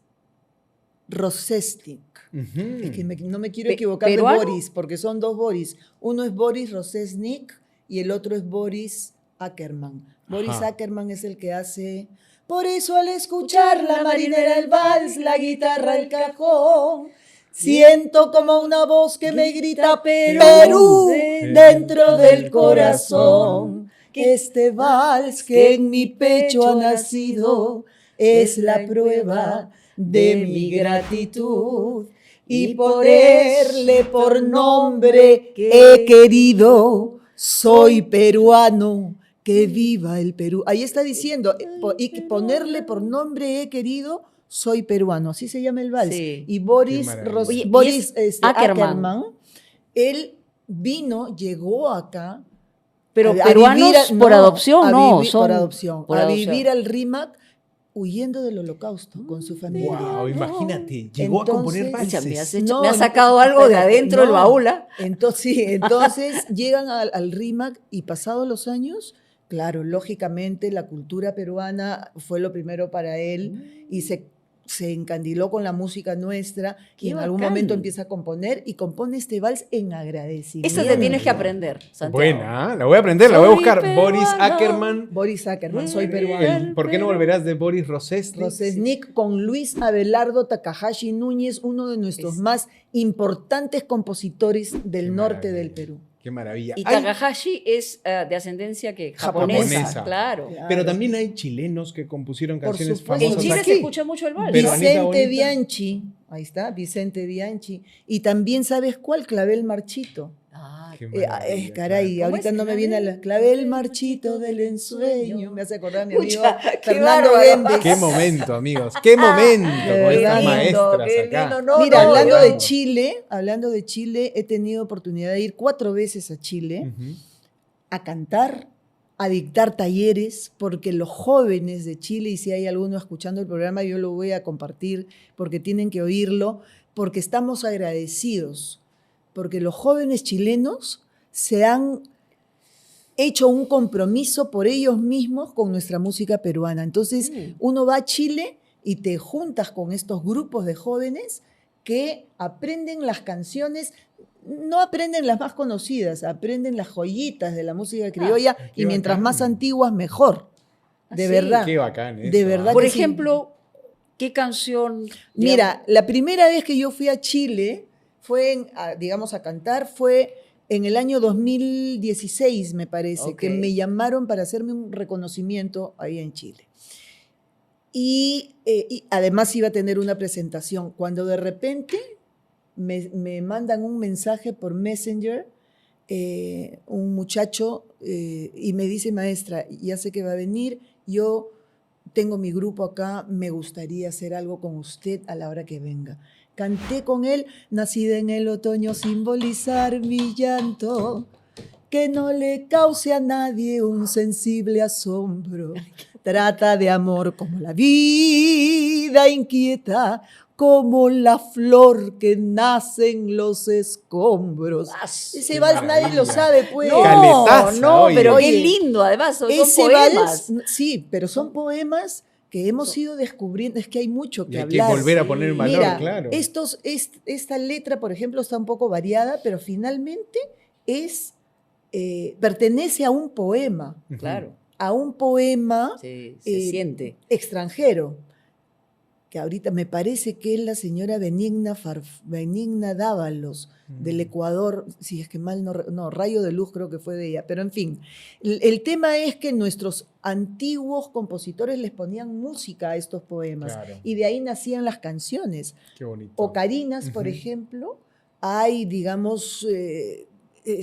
Rosesnik. Ujú. Es que no me quiero Pe- equivocar ¿peruano? de Boris, porque son dos Boris. Uno es Boris Rosesnik y el otro es Boris Ackerman. Boris Ajá. Ackerman es el que hace... Por eso al escuchar la marinera, el vals, la guitarra, el cajón, siento como una voz que me grita Perú dentro del corazón. Este vals que en mi pecho ha nacido es la prueba de mi gratitud y ponerle por nombre he querido, soy peruano, que viva el Perú. Ahí está diciendo, y que ponerle por nombre he querido, soy peruano, así se llama el vals. Sí. Y Boris, Qué maravilla. Oye, y Boris es Ackerman, él llegó acá Pero a peruanos vivir por no, adopción, a no, vivir- son por adopción, por a adopción. vivir al RIMAC huyendo del holocausto con su familia. Wow, imagínate. Llegó a componer Entonces- Pucha, valses. No, me ha no, sacado algo de espérate, adentro del no. baúl. ¿Ah? Entonces, sí, entonces llegan al RIMAC y pasados los años, claro, lógicamente la cultura peruana fue lo primero para él y se encandiló con la música nuestra Qué y en algún bacán. momento empieza a componer y compone este vals en agradecimiento. Esta te tienes que aprender, Santiago. Buena, la voy a aprender, la voy a Soy buscar. peruano. Boris Ackerman. Boris Ackerman, soy El- peruano. ¿Por qué no volverás de Boris Rosesnik? Rosesnik con Luis Abelardo Takahashi Núñez, uno de nuestros Es- más importantes compositores del Qué norte del maravilla. Perú. Qué maravilla. Y Hay- Takahashi es de ascendencia que japonesa, Japonesa. claro. Claro. pero también hay chilenos que compusieron Por canciones supuesto. En famosas Chile aquí. se escucha mucho el vals. Pero Anita Vicente Bonita. Bianchi, ahí está, Vicente Bianchi. Y también, ¿sabes cuál? Clavel Marchito. Ah, Qué Caray, maravilla, ¿Cómo ahorita es? no me viene a la clavel marchito del ensueño. Me hace acordar a mi amigo Pucha, qué Fernando bárbaro. Gembes. Qué momento, amigos. Qué momento de con estas verdad. maestras qué acá. lindo. No, Mira, no, hablando de Chile, he tenido oportunidad de ir 4 veces a Chile Ujú. a cantar, a dictar talleres, porque los jóvenes de Chile, y si hay alguno escuchando el programa, yo lo voy a compartir porque tienen que oírlo, porque estamos agradecidos, porque los jóvenes chilenos se han hecho un compromiso por ellos mismos con nuestra música peruana. Entonces, uno va a Chile y te juntas con estos grupos de jóvenes que aprenden las canciones, no aprenden las más conocidas, aprenden las joyitas de la música criolla qué y mientras bacán. más antiguas, mejor. De sí. verdad. Qué bacán eso. De verdad Por que sí. ejemplo, ¿qué canción? Mira, la primera vez que yo fui a Chile, digamos, a cantar, fue en el año 2016, me parece, Ok. que me llamaron para hacerme un reconocimiento ahí en Chile. Y además iba a tener una presentación. Cuando de repente me mandan un mensaje por Messenger, un muchacho, y me dice, maestra, ya sé que va a venir, yo tengo mi grupo acá, me gustaría hacer algo con usted a la hora que venga. Canté con él, nacida en el otoño, simbolizar mi llanto, que no le cause a nadie un sensible asombro. Trata de amor como la vida inquieta, como la flor que nace en los escombros. Ese Qué vals nadie maravilla. lo sabe, pues. No, Caletaza, no, oye. pero qué Oye, lindo, además, son Ese poemas. vals, sí, pero son poemas que hemos ido descubriendo, es que hay mucho Y que hay hablar. que volver a poner en valor, Mira, claro. esta letra, por ejemplo, está un poco variada, pero finalmente pertenece a un poema, Ujú. Claro, a un poema se eh, siente. extranjero, que ahorita me parece que es la señora Benigna Dávalos, del Ecuador, si es que mal no, Rayo de Luz creo que fue de ella, pero en fin, el tema es que nuestros antiguos compositores les ponían música a estos poemas, Claro. y de ahí nacían las canciones. Qué bonito. Ocarinas, por Ujú. ejemplo, hay, digamos,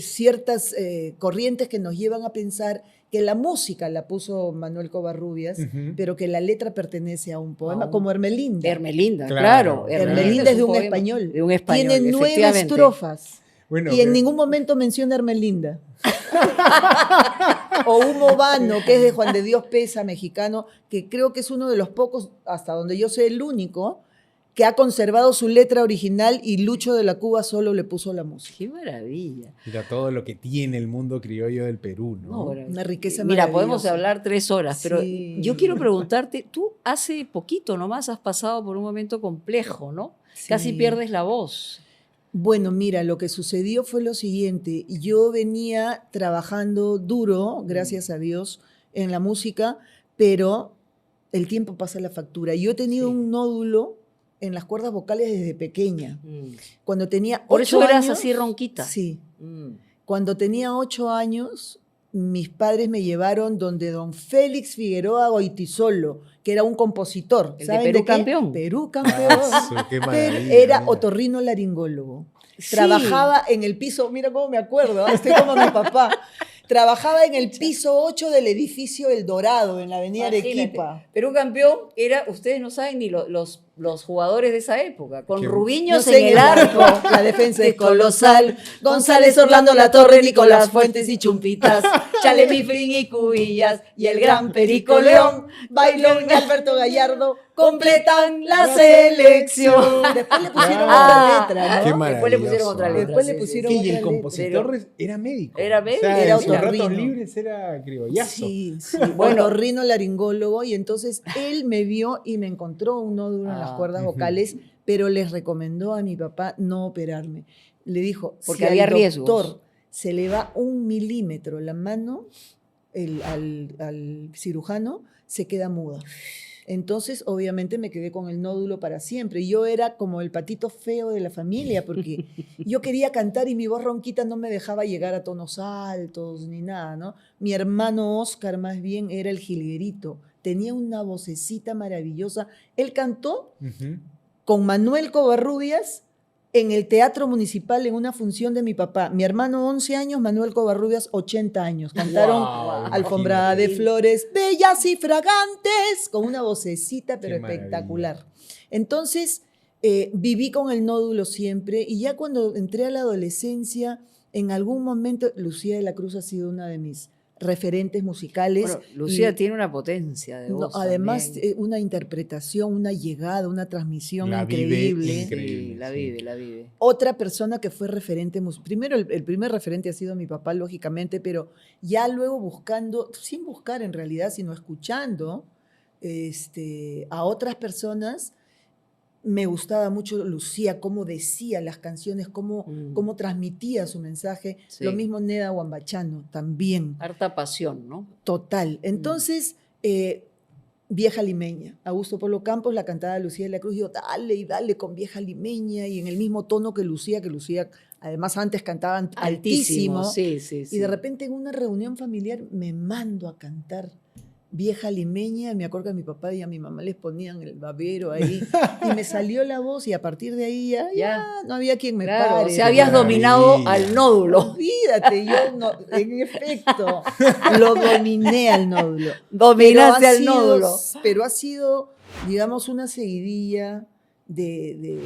ciertas corrientes que nos llevan a pensar que la música la puso Manuel Covarrubias, Ujú. pero que la letra pertenece a un poema, A un- como Hermelinda. Hermelinda, Claro, claro. Hermelinda es de un poema, español. De un español, Tiene 9 efectivamente. estrofas. Bueno, Y en pero- ningún momento menciona a Hermelinda. O Humo Vano, que es de Juan de Dios Pesa, mexicano, que creo que es uno de los pocos, hasta donde yo sé, el único, que ha conservado su letra original y Lucho de la Cuba solo le puso la música. Qué maravilla. Mira todo lo que tiene el mundo criollo del Perú, ¿no? No, bueno, Una riqueza Mira, podemos maravillosa. hablar 3 horas, pero Sí. yo quiero preguntarte, tú hace poquito nomás has pasado por un momento complejo, ¿no? Casi Sí. pierdes la voz. Bueno, mira, lo que sucedió fue lo siguiente. Yo venía trabajando duro, gracias a Dios, en la música, pero el tiempo pasa la factura. Yo he tenido Sí. un nódulo en las cuerdas vocales desde pequeña. Cuando tenía Por 8 eso eras años, así ronquita. Sí. Mm. Cuando tenía 8 años, mis padres me llevaron donde don Félix Figueroa Goitisolo, que era un compositor. El de ¿Saben Perú qué? Campeón. Perú Campeón. Qué Pero maravilla. era mira. otorrinolaringólogo. Sí. Trabajaba en el piso, mira cómo me acuerdo, estoy como mi papá. Trabajaba en el piso 8 del edificio El Dorado, en la avenida Imagínate. Arequipa. Perú campeón era, ustedes no saben ni los jugadores de esa época, con Qué- Rubiños No sé, en el arco. la defensa es colosal. González, Orlando, La Torre, Nicolás Fuentes y Chumpitas. Chale, Mifrin y Cubillas. Y el gran Perico León. Bailón y Alberto Gallardo completan la selección. Después le pusieron Ah, otra letra, Qué ¿no? Después le pusieron otra letra. Después le sí, sí, pusieron sí. Sí, y el otra compositor era médico. Era O sea, médico, era en sus ratos otorrino. libres era criollazo. Sí, sí. Bueno. Bueno, otorrinolaringólogo, y entonces él me vio y me encontró un nódulo en las cuerdas ujú. vocales, pero les recomendó a mi papá no operarme. Le dijo, Porque si había al riesgos. doctor se le va 1 milímetro la mano al cirujano, se queda muda. Entonces, obviamente, me quedé con el nódulo para siempre. Yo era como el patito feo de la familia, porque yo quería cantar y mi voz ronquita no me dejaba llegar a tonos altos ni nada, ¿no? Mi hermano Oscar, más bien, era el jilguerito. Tenía una vocecita maravillosa. Él cantó Ujú. con Manuel Covarrubias en el Teatro Municipal en una función de mi papá. Mi hermano 11 años, Manuel Covarrubias 80 años. Cantaron Wow, Alfombra de imagínate. Flores, bellas y fragantes, con una vocecita pero Qué maravilla. espectacular. Entonces, viví con el nódulo siempre y ya cuando entré a la adolescencia, en algún momento Lucía de la Cruz ha sido una de mis referentes musicales. Bueno, Lucía y- tiene una potencia de no, voz además, también. una interpretación, una llegada, una transmisión La vive increíble. increíble. Sí, la sí. vive, la vive. Otra persona que fue referente, primero el primer referente ha sido mi papá, lógicamente, pero ya luego buscando, sin buscar en realidad, sino escuchando a otras personas, me gustaba mucho Lucía, cómo decía las canciones, cómo transmitía su mensaje. Sí. Lo mismo Neda Huambachano, también. Harta pasión, ¿no? Total. Entonces, Vieja Limeña, Augusto Polo Campos la cantaba Lucía de la Cruz, y yo, dale y dale con Vieja Limeña, y en el mismo tono que Lucía además antes cantaban altísimo, Sí, sí, sí. y de repente en una reunión familiar me mando a cantar Vieja Limeña, y me acuerdo que a mi papá y a mi mamá les ponían el babero ahí, y me salió la voz, y a partir de ahí ya no había quien me Claro, pare. o sea, habías Maravilla. dominado al nódulo. Olvídate, yo no, en efecto, lo dominé al nódulo. Dominaste al nódulo. Pero ha sido, digamos, una seguidilla de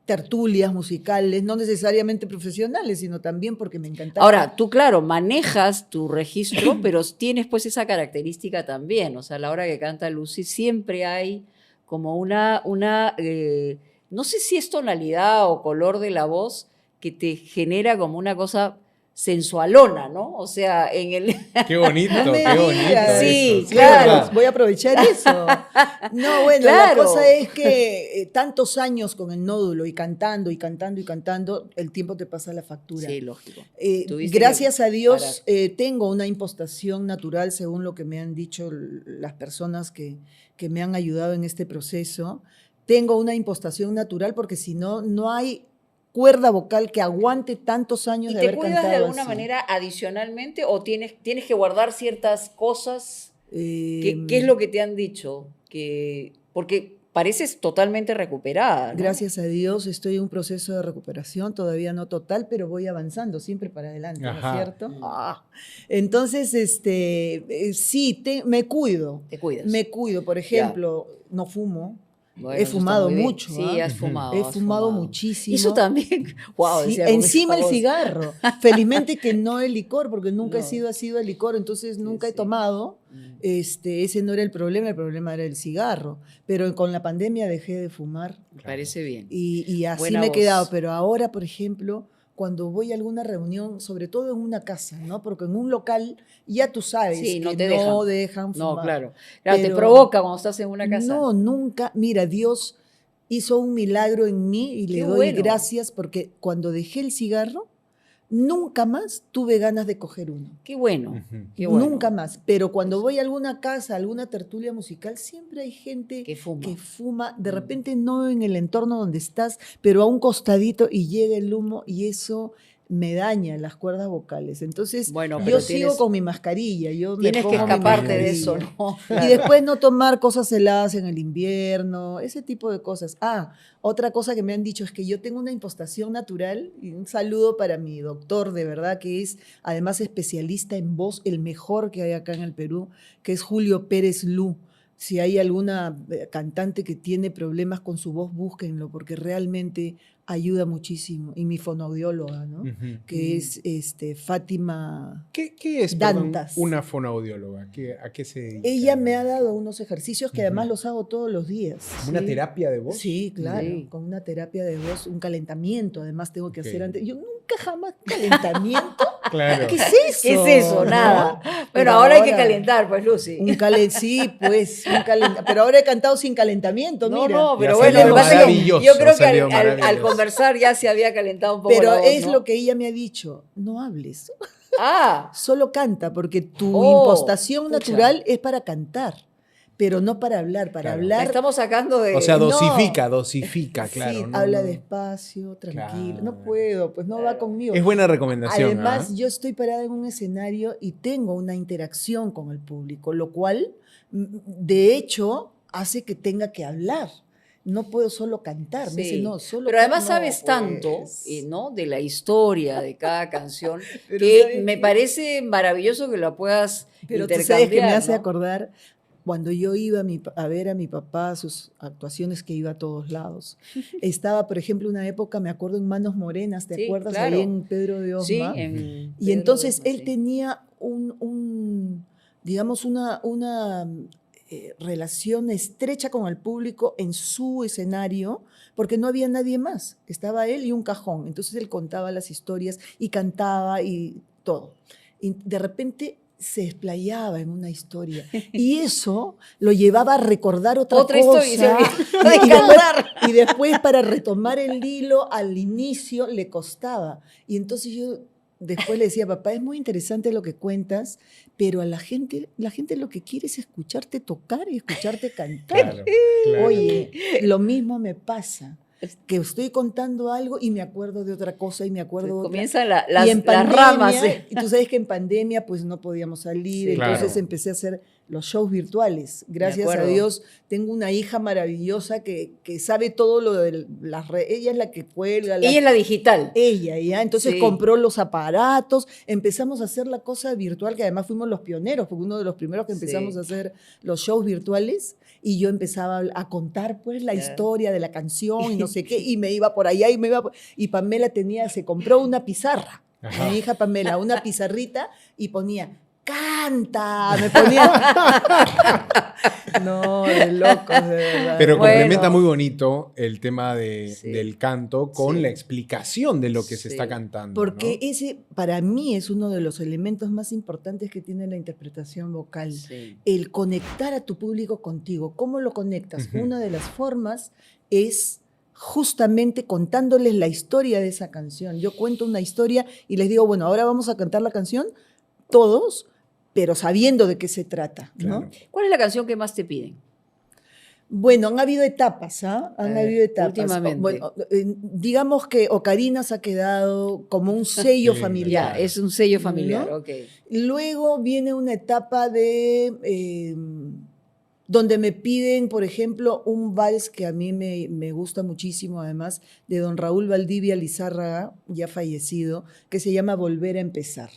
tertulias musicales, no necesariamente profesionales, sino también porque me encantaba. Ahora, tú, claro, manejas tu registro, pero tienes pues esa característica también. O sea, a la hora que canta Lucy siempre hay como no sé si es tonalidad o color de la voz que te genera como una cosa sensualona, ¿no? O sea, en el... Qué bonito, No me qué bonito. digas. Sí, eso. claro. ¿Verdad? Voy a aprovechar eso. No, bueno, Claro. la cosa es que tantos años con el nódulo y cantando y cantando y cantando, el tiempo te pasa la factura. Sí, lógico. Eh, Tuviste gracias que a Dios tengo una impostación natural, según lo que me han dicho las personas que me han ayudado en este proceso. Tengo una impostación natural porque si no, no hay cuerda vocal que aguante tantos años ¿Y de te haber cuidas cantado de alguna así. manera adicionalmente o tienes que guardar ciertas cosas? Eh, ¿Qué es lo que te han dicho? Porque pareces totalmente recuperada, ¿no? Gracias a Dios estoy en un proceso de recuperación, todavía no total, pero voy avanzando siempre para adelante, ¿no es Ajá. cierto? Entonces, sí, me cuido. Te cuidas. Me cuido, por ejemplo, no fumo. Bueno, He eso está fumado muy bien. mucho. Sí, ¿ah? has fumado. He has fumado muchísimo. Eso también. Wow, Sí, decía, con encima esa el voz. cigarro. Felizmente que no el licor, porque nunca he No. sido así de licor, entonces nunca he sí. tomado. Mm. Ese no era el problema era el cigarro. Pero con la pandemia dejé de fumar. Me parece bien. Y así Buena me he voz. quedado, pero ahora, por ejemplo, cuando voy a alguna reunión, sobre todo en una casa, ¿no? Porque en un local ya tú sabes Sí, que no te dejan fumar. No, claro. Claro, te Pero provoca cuando estás en una casa. No, nunca. Mira, Dios hizo un milagro en mí y le Qué doy bueno. gracias porque cuando dejé el cigarro, nunca más tuve ganas de coger uno. Qué bueno. Ujú. Qué bueno. Nunca más. Pero cuando voy a alguna casa, a alguna tertulia musical, siempre hay gente Que fuma. que fuma, de repente no en el entorno donde estás, pero a un costadito y llega el humo y eso me daña las cuerdas vocales. Entonces, Bueno, yo pero sigo con mi mascarilla. Yo me Tienes que pongo mi escaparte de mascarilla. eso, ¿no? Y Claro. después no tomar cosas heladas en el invierno, ese tipo de cosas. Otra cosa que me han dicho es que yo tengo una impostación natural, y un saludo para mi doctor, de verdad, que es además especialista en voz, el mejor que hay acá en el Perú, que es Julio Pérez Lu. Si hay alguna cantante que tiene problemas con su voz, búsquenlo, porque realmente ayuda muchísimo. Y mi fonoaudióloga, ¿no? Ujú. Que es Fátima. ¿Qué es, perdón, Dantas. una fonoaudióloga? ¿A qué se dedica? Ella me ha dado unos ejercicios que Ujú. además los hago todos los días. ¿Como una Sí. terapia de voz? Sí, claro, Sí. con una terapia de voz, un calentamiento, además tengo que Ok. hacer antes. Yo nunca jamás calentamiento. Claro. ¿Qué es eso? ¿Qué es eso? ¿No? Nada. Pero Pero ahora hay que calentar, pues, Lucy. Sí, pues, pero ahora he cantado sin calentamiento, No, mira. no, pero Ya bueno, salió lo que pasa es que maravilloso, yo creo que salió al maravilloso. conversar ya se había calentado un poco Pero la voz, es ¿no? lo que ella me ha dicho, no hables, Ah, solo canta, porque tu Oh, impostación pucha. natural es para cantar. pero no para hablar, para Claro. La hablar. estamos sacando de... O sea, no. dosifica, claro. Sí, no, habla no. despacio, tranquilo. Claro. No puedo, pues no va conmigo. Es buena recomendación. Además, ¿ah? yo estoy parada en un escenario y tengo una interacción con el público, lo cual, de hecho, hace que tenga que hablar. No puedo solo cantar. Me dice, Sí, no, solo pero además no, sabes pues. tanto, ¿no? De la historia de cada canción, Pero que ¿sabes me qué? parece maravilloso que la puedas Pero tú sabes que me intercambiar, hace ¿no? acordar cuando yo iba a ver a mi papá, sus actuaciones, que iba a todos lados. Estaba, por ejemplo, una época, me acuerdo, en Manos Morenas, ¿te Sí, acuerdas? claro. Ahí en Pedro de Sí, Osma. en Y Pedro entonces Osma, él sí. tenía digamos, una relación estrecha con el público en su escenario, porque no había nadie más. Estaba él y un cajón. Entonces él contaba las historias y cantaba y todo. Y de repente se explayaba en una historia. Y eso lo llevaba a recordar otra Historia, y se cosa. olvidaba de Y después, cantar. y después, para retomar el hilo al inicio, le costaba. Y entonces yo después le decía, papá, es muy interesante lo que cuentas, pero a la gente lo que quiere es escucharte tocar y escucharte cantar. Claro, claro. Oye, lo mismo me pasa, que estoy contando algo y me acuerdo de otra cosa y me acuerdo de otra. Comienzan Y en las ramas. pandemia, y tú sabes que en pandemia pues no podíamos salir, Sí, entonces claro. empecé a hacer los shows virtuales. Gracias a acuerdo. Dios tengo una hija maravillosa que sabe todo lo de las redes. Ella es la que cuelga. Ella es la digital. Ella, ¿ya? Entonces Sí. compró los aparatos, empezamos a hacer la cosa virtual, que además fuimos los pioneros, porque uno de los primeros que empezamos Sí. a hacer los shows virtuales, y yo empezaba a contar pues la Claro. historia de la canción y no sé qué, y me iba por allá y Pamela se compró una pizarra, Ajá. mi hija Pamela, una pizarrita, y ponía, ¡canta! Me ponía... No, de locos, de verdad. Pero Bueno. complementa muy bonito el tema Sí. del canto con Sí. la explicación de lo que se Sí. está cantando. Porque ¿no? ese, para mí, es uno de los elementos más importantes que tiene la interpretación vocal. Sí. El conectar a tu público contigo. ¿Cómo lo conectas? Ujú. Una de las formas es justamente contándoles la historia de esa canción. Yo cuento una historia y les digo, bueno, ahora vamos a cantar la canción, todos, pero sabiendo de qué se trata, ¿no? Claro. ¿Cuál es la canción que más te piden? Bueno, han habido etapas, ¿ah? Han habido etapas. Últimamente. Bueno, digamos que Ocarinas ha quedado como un sello Sí, familiar. Ya, es un sello familiar, ¿No? ok. Luego viene una etapa de donde me piden, por ejemplo, un vals que a mí me gusta muchísimo, además, de don Raúl Valdivia Lizárraga, ya fallecido, que se llama Volver a empezar.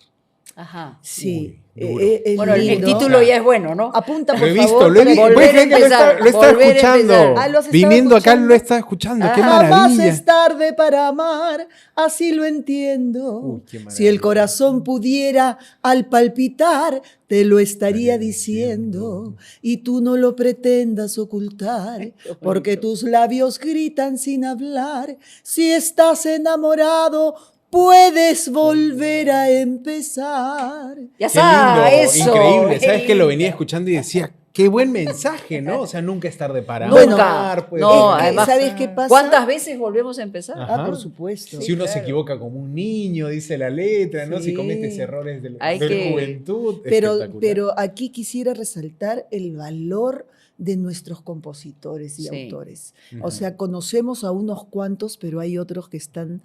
Ajá. Sí, Uy, duro. es Bueno, el lindo. título ya es bueno, ¿no? Apunta, Lo por he visto, favor. lo he para visto. que- Volver ¿Puedes creer a que empezar, lo está volver a escuchando? empezar. Ah, ¿lo has estado Viniendo acá escuchando? lo está escuchando. ¡Qué Jamás maravilla! es tarde para amar, así lo entiendo. Uy, qué Si el maravilla. corazón pudiera al palpitar, te lo estaría Estaría diciendo. diciendo. Y tú no lo pretendas ocultar, Qué porque bonito. tus labios gritan sin hablar. Si estás enamorado, puedes volver a empezar. Ya Qué está, lindo, eso. increíble. qué ¿Sabes que lo lindo. venía escuchando y decía, qué buen mensaje, ¿no? O sea, nunca es tarde para Nunca. amar. Pues, No, Es que, además, ¿sabes qué pasa? ¿Cuántas veces volvemos a empezar? Ajá. Ah, por supuesto. Si uno se claro. equivoca como un niño, dice la letra, ¿no? Si Sí. cometes errores de Hay de que- juventud, Pero espectacular. aquí quisiera resaltar el valor de nuestros compositores y Sí. autores. Ujú. O sea, conocemos a unos cuantos, pero hay otros que están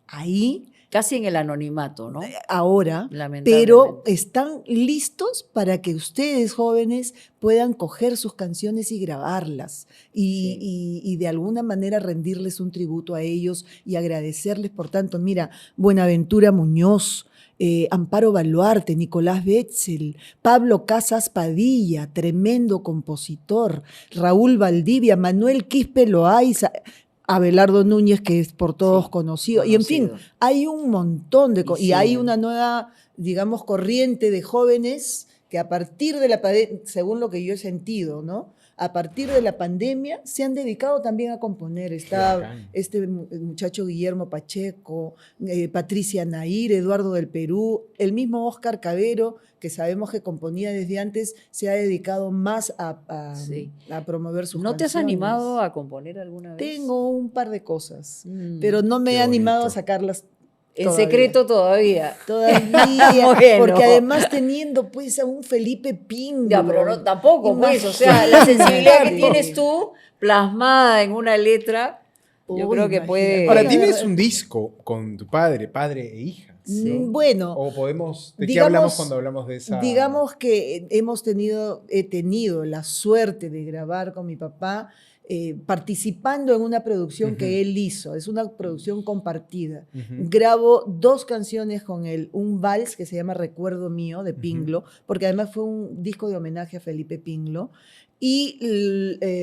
ahí Casi en el anonimato, ¿no? ahora, Lamentablemente. pero están listos para que ustedes, jóvenes, puedan coger sus canciones y grabarlas y de alguna manera rendirles un tributo a ellos y agradecerles. Por tanto, mira, Buenaventura Muñoz, Amparo Baluarte, Nicolás Betzel, Pablo Casas Padilla, tremendo compositor, Raúl Valdivia, Manuel Quispe Loaiza, Abelardo Núñez, que es por todos Sí, conocido. Y en fin, conocido. hay un montón de... Y Y hay siguen. una nueva, digamos, corriente de jóvenes que a partir de la pandemia, según lo que yo he sentido, ¿no? A partir de la pandemia se han dedicado también a componer. Está bacán. este muchacho Guillermo Pacheco, Patricia Nair, Eduardo del Perú, el mismo Óscar Cabero, que sabemos que componía desde antes, se ha dedicado más Sí. a promover sus ¿No te has canciones. animado a componer alguna vez? Tengo un par de cosas, Mm. pero no me Qué he animado a bonito. sacarlas En Todavía. secreto todavía. Todavía, Bueno. porque además teniendo pues a un Felipe Pingo. Ya, pero no, tampoco, pues, o sea, la sensibilidad que tienes tú plasmada en una letra, yo creo que puede... Ahora, Bueno, tienes un disco con tu padre e hija. ¿no? Bueno, O podemos, ¿de qué digamos- hablamos cuando hablamos de esa? digamos que he tenido la suerte de grabar con mi papá participando en una producción que él hizo. Es una producción compartida. Ujú. Grabo 2 canciones con él, un vals que se llama Recuerdo Mío de Pinglo, porque además fue un disco de homenaje a Felipe Pinglo, y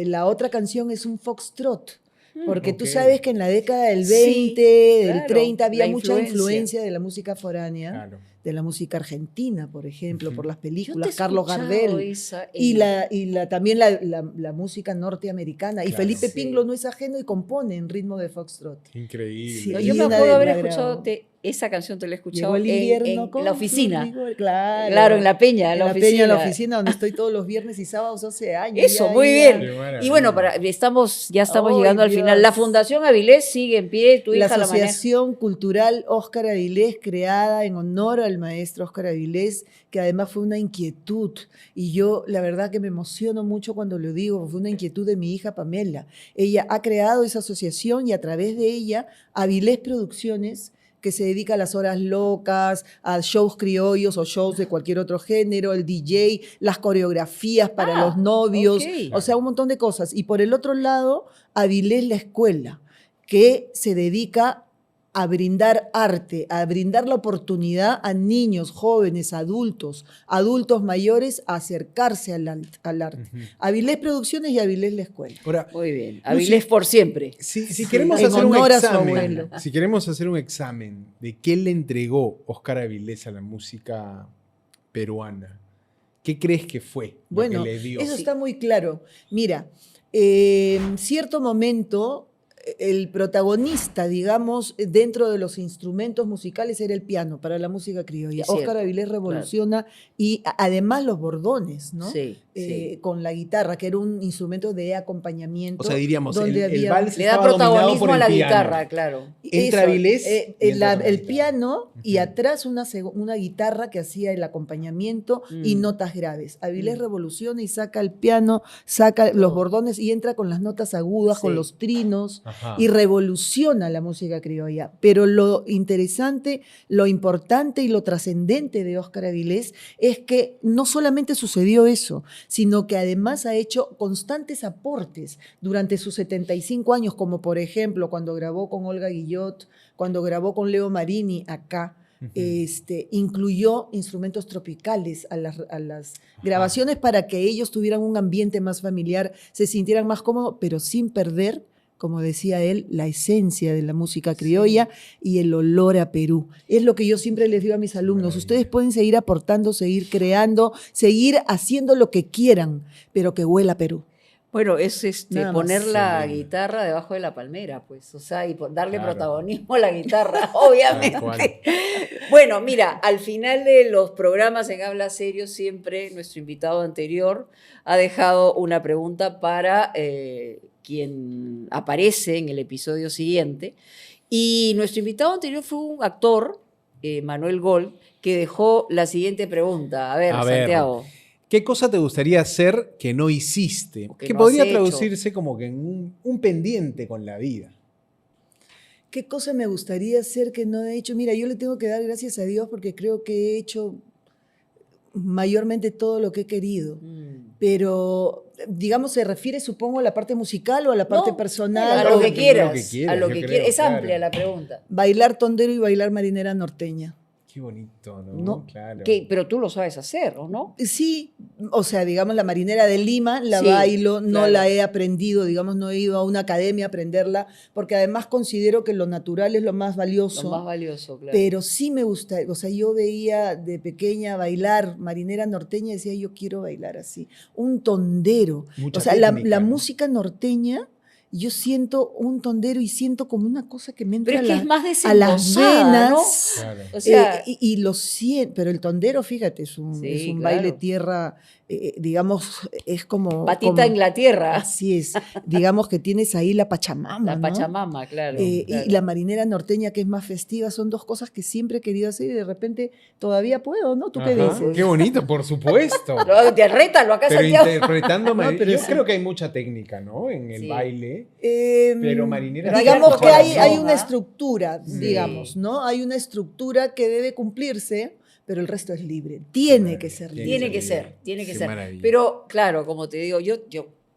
la otra canción es un foxtrot. Porque tú Ok. sabes que en la década del Sí, 20, del claro, 30, había la mucha influencia. influencia de la música foránea, Claro. de la música argentina, por ejemplo, por las Yo te he películas, Carlos escuchado Gardel. esa Y, en- también la música norteamericana. Y Claro. Felipe Sí. Pinglo no es ajeno y compone en ritmo de foxtrot. Increíble. Sí, No, y yo me una acuerdo vez haber la escuchado grabó. esa canción, te la he escuchado Llegó el invierno en con la su oficina. rigor, claro. Claro, en la peña, En la peña, en la oficina, donde estoy todos los viernes y sábados hace años. Eso, ya, muy ya. bien. Qué maravilla. Y bueno, ya estamos Ay, llegando al final. La Dios. Fundación Avilés sigue en pie, tu La hija la maneja. Asociación Cultural Óscar Avilés, creada en honor al maestro Óscar Avilés, que además fue una inquietud. Y yo, la verdad que me emociono mucho cuando lo digo, fue una inquietud de mi hija Pamela. Ella ha creado esa asociación y a través de ella, Avilés Producciones, que se dedica a las horas locas, a shows criollos o shows de cualquier otro género, el DJ, las coreografías para los novios, ok. o sea, un montón de cosas. Y por el otro lado, Avilés la Escuela, que se dedica a brindar arte, a brindar la oportunidad a niños, jóvenes, adultos mayores a acercarse al arte. Avilés Producciones y Avilés la Escuela. Ahora, Muy bien. Avilés por siempre. si queremos en hacer un honor a su examen, abuelo. si queremos hacer un examen de qué le entregó Óscar Avilés a la música peruana, ¿qué crees que fue lo Bueno, que le dio? eso Sí. está muy claro. Mira, en cierto momento el protagonista, digamos, dentro de los instrumentos musicales era el piano para la música criolla. Es cierto, Óscar Avilés revoluciona y además los bordones, ¿no? Sí, sí. Con la guitarra, que era un instrumento de acompañamiento. O sea, diríamos, donde el había- vals Le da estaba dominado protagonismo por a el la piano. guitarra, claro. Entra Avilés y entra con la el guitarra. piano y Ujú. atrás una guitarra que hacía el acompañamiento y Mm. notas graves. Avilés Mm. revoluciona y saca el piano, saca los Oh. bordones y entra con las notas agudas, con Sí. los trinos Ajá. y revoluciona la música criolla. Pero lo interesante, lo importante y lo trascendente de Óscar Avilés es que no solamente sucedió eso, sino que además ha hecho constantes aportes durante sus 75 años, como por ejemplo cuando grabó con Olga Guillot, cuando grabó con Leo Marini acá. Ujú. Incluyó instrumentos tropicales a las grabaciones para que ellos tuvieran un ambiente más familiar, se sintieran más cómodos, pero sin perder, como decía él, la esencia de la música criolla y el olor a Perú. Es lo que yo siempre les digo a mis alumnos. Maravilla. Ustedes pueden seguir aportando, seguir creando, seguir haciendo lo que quieran, pero que huela a Perú. Bueno, es Nada más. poner la Qué lindo. guitarra debajo de la palmera, pues, o sea, y darle Claro. protagonismo a la guitarra, obviamente. Tal cual. Bueno, mira, al final de los programas en Habla Serio, siempre nuestro invitado anterior ha dejado una pregunta para quien aparece en el episodio siguiente. Y nuestro invitado anterior fue un actor, Manuel Gol, que dejó la siguiente pregunta. A ver, A ver. Santiago. ¿Qué cosa te gustaría hacer que no hiciste? O que Que no podría has hecho. traducirse como que en un pendiente con la vida. ¿Qué cosa me gustaría hacer que no he hecho? Mira, yo le tengo que dar gracias a Dios porque creo que he hecho mayormente todo lo que he querido. Pero, digamos, se refiere, supongo, a la parte musical o a la parte No, personal. a lo o- que quieras. A lo yo que creo, quieras. Es claro. amplia la pregunta. Bailar tondero y bailar marinera norteña. Qué bonito, ¿no? No. Claro. Pero tú lo sabes hacer, ¿o no? Sí, o sea, digamos, la marinera de Lima la Sí, bailo, no claro. la he aprendido, digamos, no he ido a una academia a aprenderla, porque además considero que lo natural es lo más valioso. Lo más valioso, claro. Pero sí me gusta, o sea, yo veía de pequeña bailar marinera norteña y decía, yo quiero bailar así. Un tondero. Mucha O sea, técnica, la ¿no? música norteña, yo siento un tondero y siento como una cosa que me entra Pero es que es más a las desembosada, ¿no? venas. Claro. O sea, Y lo siento, pero el tondero, fíjate, es un sí, baile claro. tierra, digamos, es como... Patita en la tierra. Así es, digamos que tienes ahí la Pachamama, La ¿no? Pachamama, claro, Y claro. la marinera norteña, que es más festiva, son dos cosas que siempre he querido hacer y de repente todavía puedo, ¿no? ¿Tú qué Ajá, dices? qué bonito, por supuesto. Te rétalo acá, Pero Santiago. interpretando No, pero yo sí. creo que hay mucha técnica, ¿no? En el Sí. baile. Em, Pero marinera Pero hay digamos algo que hay corazón, una ¿ah? estructura, Sí. digamos, ¿no? Hay una estructura que debe cumplirse, pero el resto es libre. Tiene que ser libre. Tiene que ser, tiene que Qué ser. maravilla. Pero claro, como te digo, yo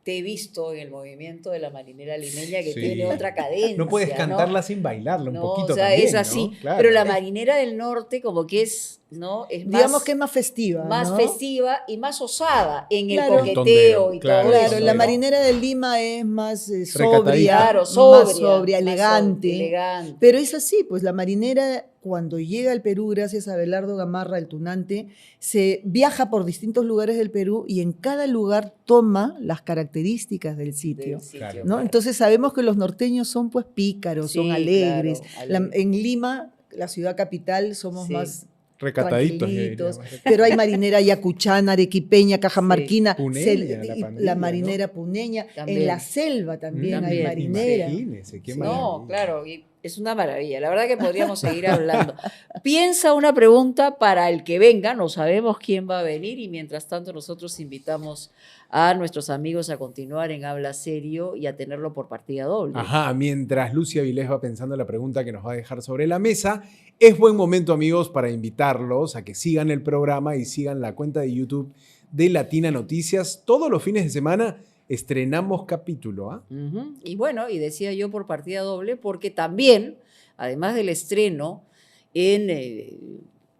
te he visto en el movimiento de la marinera limeña que Sí. tiene otra cadencia. No puedes cantarla sin bailarla un No, poquito o sea, también, es así. ¿no? Claro. Pero la marinera del norte como que es, ¿no? Es Digamos más, que es más festiva, más ¿no? festiva y más osada en Claro. el coqueteo Tondero, y claro, todo Claro, eso. la ¿no? marinera de Lima es más Recatadita. sobria, Claro, más sobria, sobria, más elegante. elegante. Pero es así, pues la marinera cuando llega al Perú, gracias a Abelardo Gamarra, el tunante, se viaja por distintos lugares del Perú y en cada lugar toma las características del sitio. Del sitio, Claro. ¿No? claro. Entonces sabemos que los norteños son pues pícaros, son Sí, alegres. claro, alegres. En Lima, la ciudad capital, somos Sí. más Recataditos. tranquilitos, pero hay marinera yacuchana, arequipeña, cajamarquina, Puneña, la y pandilla, marinera puneña. También. En la selva también hay También, marinera. Imagínese, qué Sí. maravilla. No, claro, y es una maravilla. La verdad que podríamos seguir hablando. Piensa una pregunta para el que venga, no sabemos quién va a venir y mientras tanto nosotros invitamos a nuestros amigos a continuar en Habla Serio y a tenerlo por partida doble. Ajá, mientras Lucy Avilés va pensando la pregunta que nos va a dejar sobre la mesa, es buen momento, amigos, para invitarlos a que sigan el programa y sigan la cuenta de YouTube de Latina Noticias. Todos los fines de semana estrenamos capítulo, ¿ah? Ujú. Y bueno, y decía yo por partida doble, porque también, además del estreno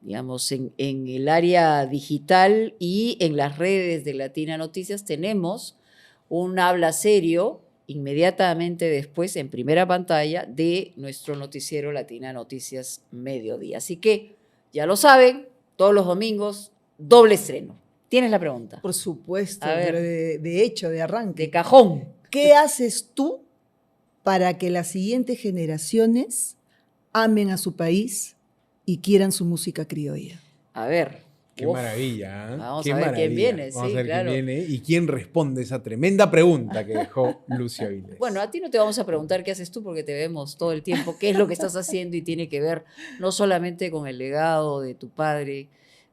digamos, en el área digital y en las redes de Latina Noticias, tenemos un Habla Serio inmediatamente después, en primera pantalla, de nuestro noticiero Latina Noticias Mediodía. Así que, ya lo saben, todos los domingos, doble estreno. ¿Tienes la pregunta? Por supuesto, A ver. pero de hecho, de arranque. De cajón. ¿Qué haces tú para que las siguientes generaciones amen a su país y quieran su música criolla? A ver. Qué Uf. maravilla, ¿eh? Vamos Qué a ver quién maravilla. viene, Vamos sí, a ver claro. quién viene y quién responde esa tremenda pregunta que dejó Lucy Avilés. Bueno, a ti no te vamos a preguntar qué haces tú porque te vemos todo el tiempo, qué es lo que estás haciendo y tiene que ver no solamente con el legado de tu padre,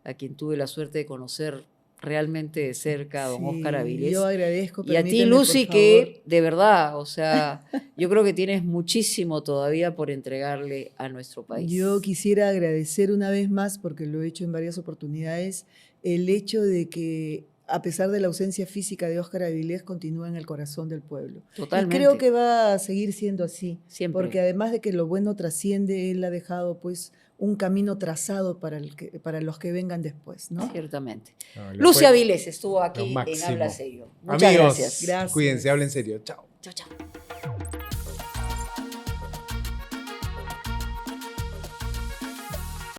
a quien tuve la suerte de conocer realmente de cerca, a don Sí, Óscar Avilés. yo agradezco. Y a ti, permíteme, Lucy, por que de verdad, o sea, yo creo que tienes muchísimo todavía por entregarle a nuestro país. Yo quisiera agradecer una vez más, porque lo he hecho en varias oportunidades, el hecho de que, a pesar de la ausencia física de Óscar Avilés, continúa en el corazón del pueblo. Totalmente. Y creo que va a seguir siendo así. Siempre. Porque además de que lo bueno trasciende, él ha dejado pues un camino trazado para los que vengan después, ¿no? Ciertamente. No, le Lucy fue Avilés estuvo lo aquí en máximo. Habla Serio. Muchas Amigos, gracias. Gracias. cuídense, hablen serio. Chao. Chao, chao.